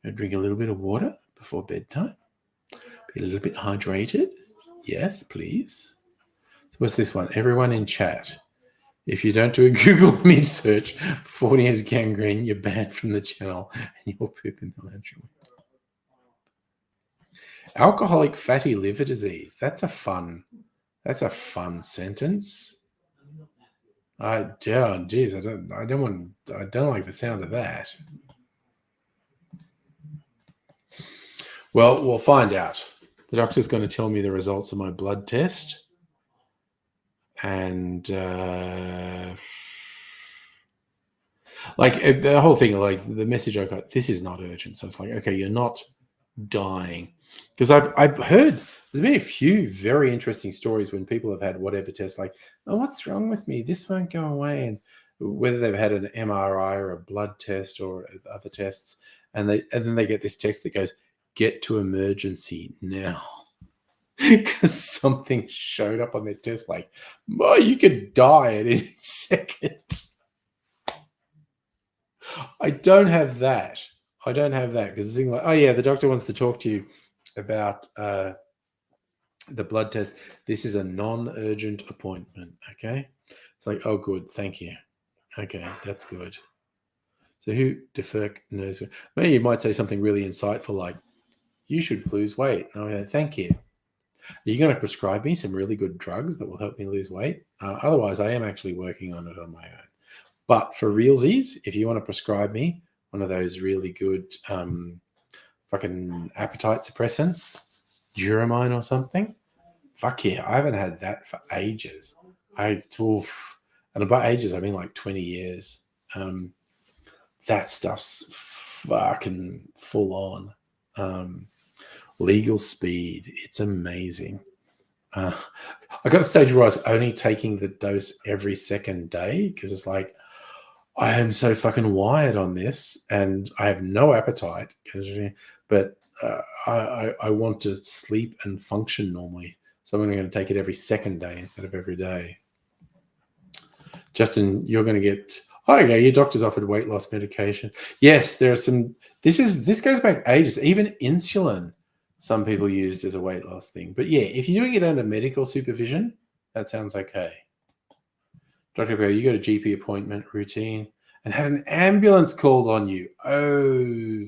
I drink a little bit of water before bedtime. Be a little bit hydrated. Yes, please. So what's this one? Everyone in chat. If you don't do a Google image search before he has gangrene, you're banned from the channel and you'll poop in the lunchroom. Alcoholic fatty liver disease. That's a fun sentence. Geez, I don't like the sound of that. Well, we'll find out. The doctor's going to tell me the results of my blood test. And like the whole thing, like the message I got, this is not urgent. So it's like, okay, you're not dying. Because I've heard there's been a few very interesting stories when people have had whatever test, like, oh, what's wrong with me? This won't go away. And whether they've had an MRI or a blood test or other tests, and then they get this text that goes, get to emergency now. Because something showed up on their test, like, oh, you could die at any second. I don't have that. Because the thing like, oh yeah, the doctor wants to talk to you about the blood test. This is a non-urgent appointment. Okay, it's like, oh, good, thank you. Okay, that's good. So who the fuck knows? Maybe you might say something really insightful like, you should lose weight. And I'll go, thank you. Are you going to prescribe me some really good drugs that will help me lose weight? Otherwise, I am actually working on it on my own. But for realsies, if you want to prescribe me one of those really good fucking appetite suppressants, Duramine or something, fuck yeah, I haven't had that for ages. And by ages, I mean like 20 years. That stuff's fucking full on. Legal speed, it's amazing. I got to the stage where I was only taking the dose every second day because it's like, I am so fucking wired on this and I have no appetite, but I want to sleep and function normally. So I'm going to take it every second day instead of every day. Justin, you're going to get, oh, okay, your doctor's offered weight loss medication. Yes, there are some, this goes back ages, even insulin. Some people used as a weight loss thing. But yeah, if you're doing it under medical supervision, that sounds okay. Dr. Bell, you got a GP appointment routine and had an ambulance called on you. Oh,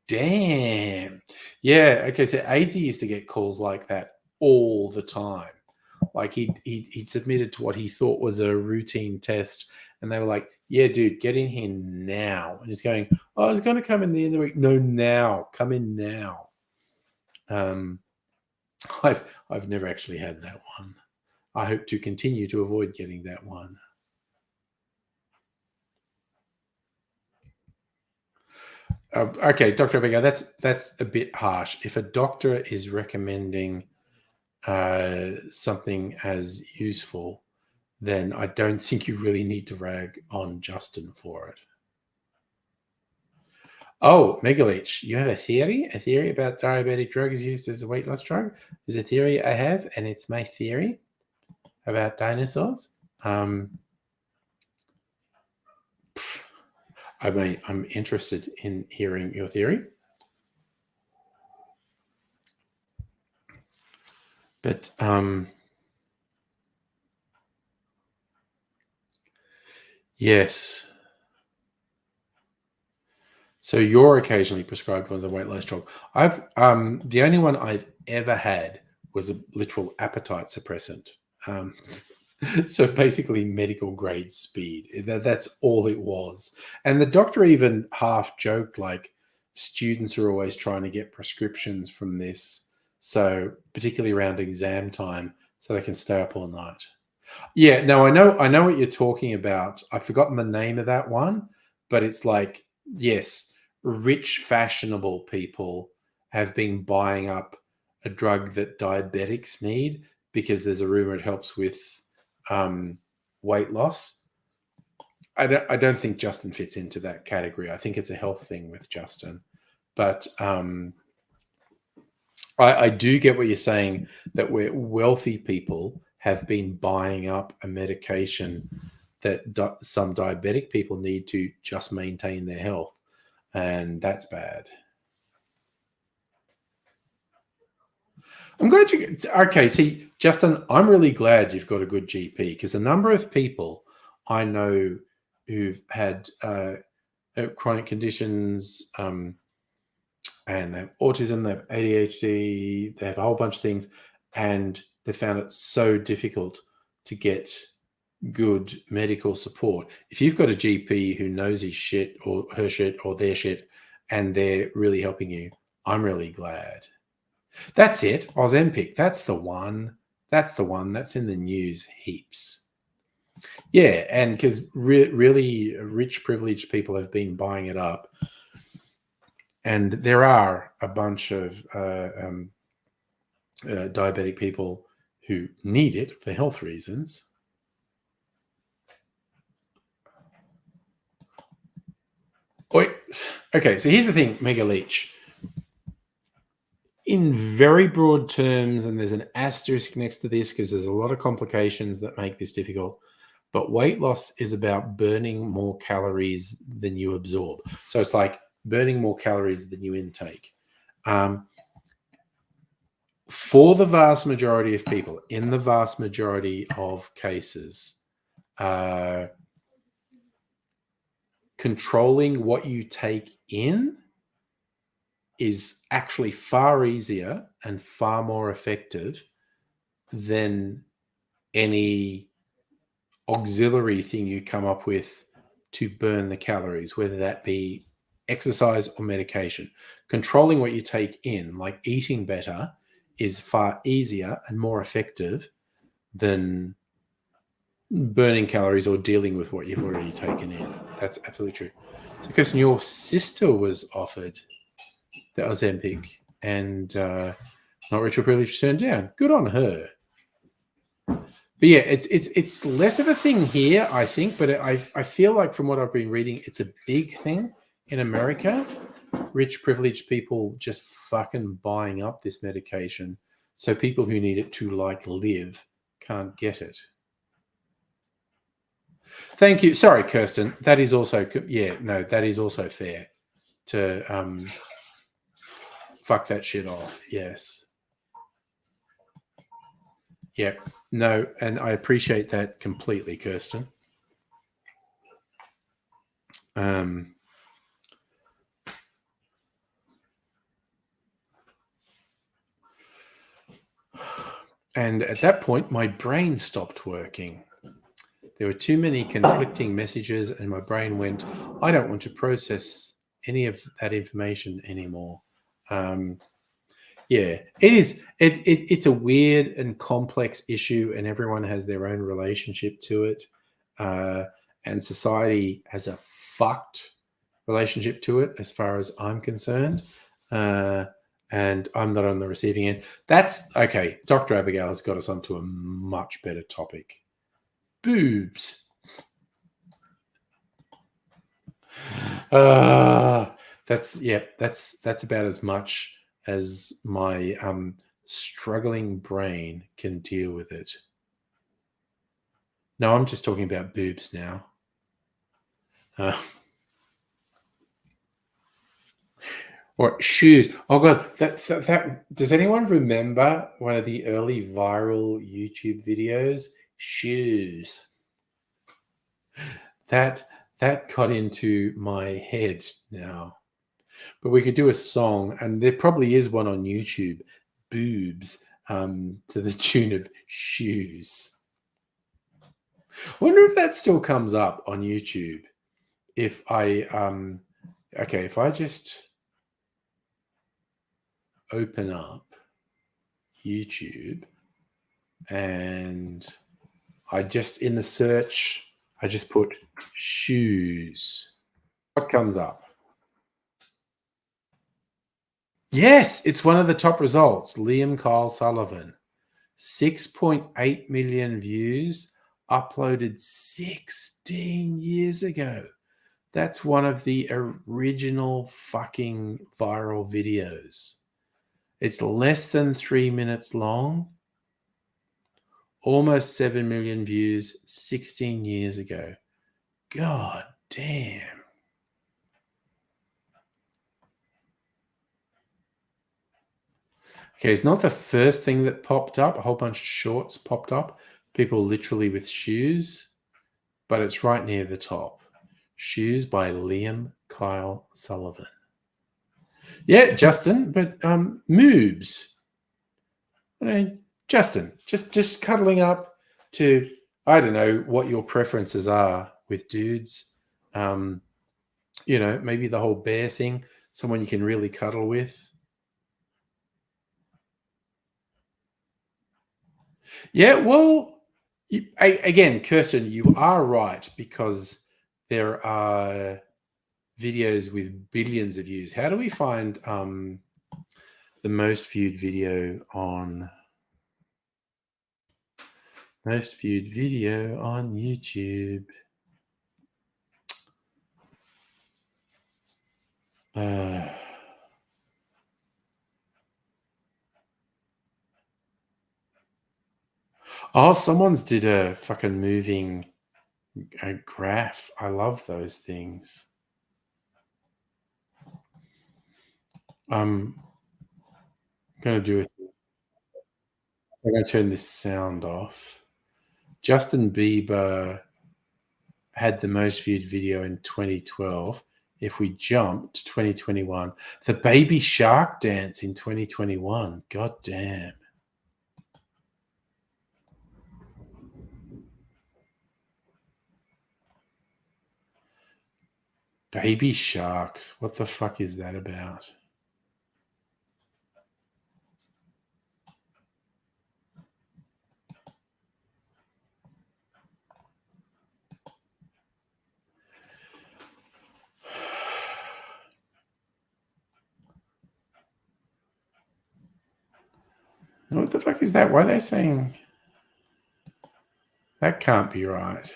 damn. Yeah, okay, so AZ used to get calls like that all the time. Like he'd submitted to what he thought was a routine test, and they were like, yeah, dude, get in here now. And he's going, oh, I was going to come in the end of the week. No, now. Come in now. I've never actually had that one. I hope to continue to avoid getting that one. Okay, Dr. Abega, that's a bit harsh. If a doctor is recommending something as useful, then I don't think you really need to rag on Justin for it. Oh, Megaleech, you have a theory about diabetic drugs used as a weight loss drug? There's a theory I have, and it's my theory about dinosaurs. I'm interested in hearing your theory. But yes. So you're occasionally prescribed ones of weight loss drug. I've the only one I've ever had was a literal appetite suppressant. So basically medical grade speed. That's all it was. And the doctor even half joked like students are always trying to get prescriptions from this. So particularly around exam time, so they can stay up all night. Yeah, no, I know what you're talking about. I've forgotten the name of that one, but it's like, yes, rich, fashionable people have been buying up a drug that diabetics need because there's a rumor it helps with weight loss. I don't think Justin fits into that category. I think it's a health thing with Justin. But I do get what you're saying, that where wealthy people have been buying up a medication that some diabetic people need to just maintain their health. And that's bad. I'm glad you. Okay, see, Justin, I'm really glad you've got a good GP, because a number of people I know who've had chronic conditions, and they have autism, they have ADHD, they have a whole bunch of things, and they found it so difficult to get good medical support. If you've got a GP who knows his shit or her shit or their shit, and they're really helping you, I'm really glad. That's it. Ozempic. That's the one. That's the one. That's in the news heaps. Yeah, and because really rich, privileged people have been buying it up. And there are a bunch of diabetic people who need it for health reasons. Okay, so here's the thing, Mega Leech. In very broad terms, and there's an asterisk next to this because there's a lot of complications that make this difficult, but weight loss is about burning more calories than you absorb. So it's like burning more calories than you intake. For the vast majority of people, in the vast majority of cases, controlling what you take in is actually far easier and far more effective than any auxiliary thing you come up with to burn the calories, whether that be exercise or medication. Controlling what you take in, like eating better, is far easier and more effective than burning calories or dealing with what you've already taken in. That's absolutely true. So, Kirsten, your sister was offered the Ozempic, and not rich or privileged turned down. Good on her. But yeah, it's less of a thing here, I think. But I feel like from what I've been reading, it's a big thing in America. Rich, privileged people just fucking buying up this medication, so people who need it to live can't get it. Thank you. Sorry, Kirsten. That is also that is also fair to fuck that shit off. Yes. Yep. No, and I appreciate that completely, Kirsten. And at that point, my brain stopped working. There were too many conflicting messages, and my brain went, I don't want to process any of that information anymore. Yeah, it is. It's a weird and complex issue, and everyone has their own relationship to it. And society has a fucked relationship to it, as far as I'm concerned. And I'm not on the receiving end. That's okay. Dr. Abigail has got us onto a much better topic. Boobs. That's about as much as my struggling brain can deal with it. No, I'm just talking about boobs now. Or shoes. Oh god, that does anyone remember one of the early viral YouTube videos? Shoes. That got into my head now. But we could do a song, and there probably is one on YouTube, Boobs, to the tune of Shoes. I wonder if that still comes up on YouTube. If I if I just open up YouTube and I just, in the search, I just put shoes. What comes up? Yes, it's one of the top results. Liam Kyle Sullivan. 6.8 million views, uploaded 16 years ago. That's one of the original fucking viral videos. It's less than 3 minutes long. Almost 7 million views 16 years ago. God damn. Okay, it's not the first thing that popped up. A whole bunch of shorts popped up. People literally with shoes. But it's right near the top. Shoes by Liam Kyle Sullivan. Yeah, Justin, but moobs. I mean, Justin, just cuddling up to, I don't know what your preferences are with dudes. Maybe the whole bear thing, someone you can really cuddle with. Yeah, well, again, Kirsten, you are right, because there are videos with billions of views. How do we find the most viewed video on YouTube? Someone's did a fucking moving graph. I love those things. I'm going to do it. I'm going to turn this sound off. Justin Bieber had the most viewed video in 2012. If we jump to 2021, the baby shark dance in 2021. God damn. Baby sharks. What the fuck is that about? What the fuck is that? Why are they saying that can't be right?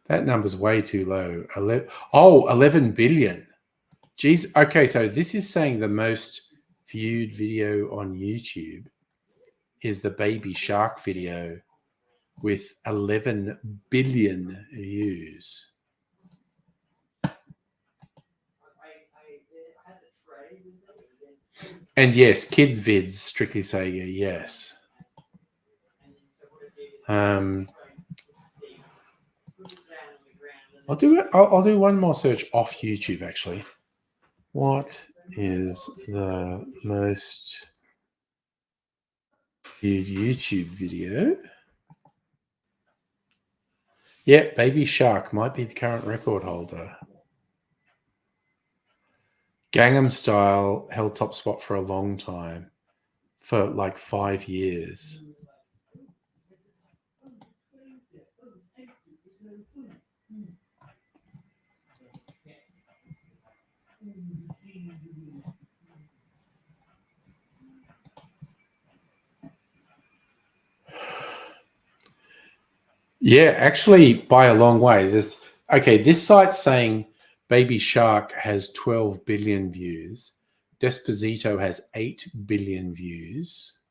That number's way too low. 11 billion. Jeez. Okay, so this is saying the most viewed video on YouTube is the baby shark video with 11 billion views. And yes, kids vids, strictly say yes. I'll do it. I'll do one more search off YouTube, actually. What is the most viewed YouTube video? Yeah, Baby Shark might be the current record holder. Gangnam Style held top spot for a long time, for like 5 years. Yeah, actually, by a long way. This site's saying Baby Shark has 12 billion views. Desposito has 8 billion views.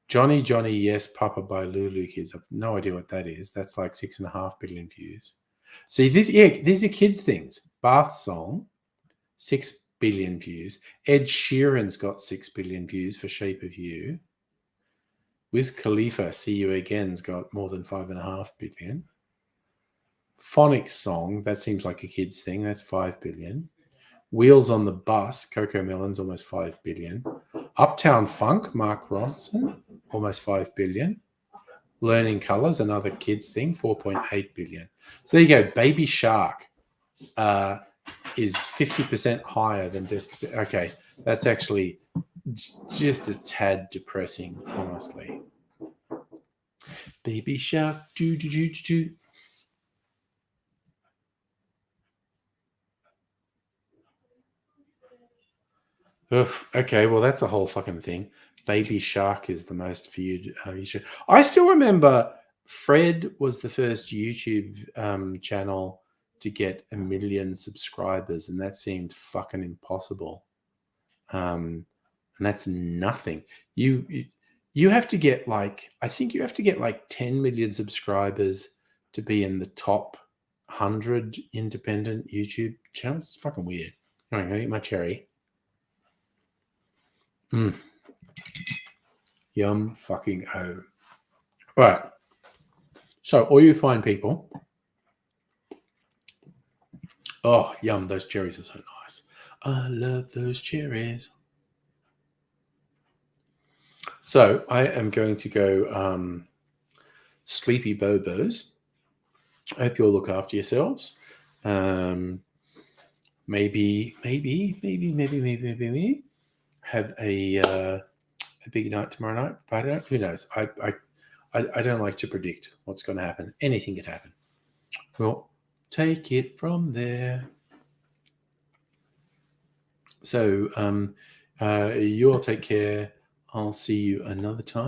Johnny Johnny Yes Papa by Lulu Kids. I've no idea what that is. That's like 6.5 billion views. See, these are kids' things. Bath Song, 6 billion views. Ed Sheeran's got 6 billion views for Shape of You. Wiz Khalifa, See You Again's got more than 5.5 billion. Phonics Song, that seems like a kid's thing. That's 5 billion. Wheels on the Bus, Coco Melon's almost 5 billion. Uptown Funk, Mark Ronson, almost 5 billion. Learning Colors, another kids thing, 4.8 billion. So there you go. Baby Shark is 50% higher than Despacito. Okay, that's actually just a tad depressing, honestly. Baby Shark, do do do do do. Ugh, okay, well, that's a whole fucking thing. Baby Shark is the most viewed YouTube. I still remember Fred was the first YouTube channel to get 1 million subscribers, and that seemed fucking impossible. And that's nothing. You have to get like, I think you have to get like 10 million subscribers to be in the top 100 independent YouTube channels. It's fucking weird. All right, I'm gonna eat my cherry. Yum fucking oh. All right. So, all you fine people. Oh, yum, those cherries are so nice. I love those cherries. So, I am going to go sleepy bobos. I hope you all look after yourselves. Maybe have a big night tomorrow night. I don't know. Who knows? I don't like to predict what's going to happen. Anything could happen. Well, take it from there. So you all take care. I'll see you another time.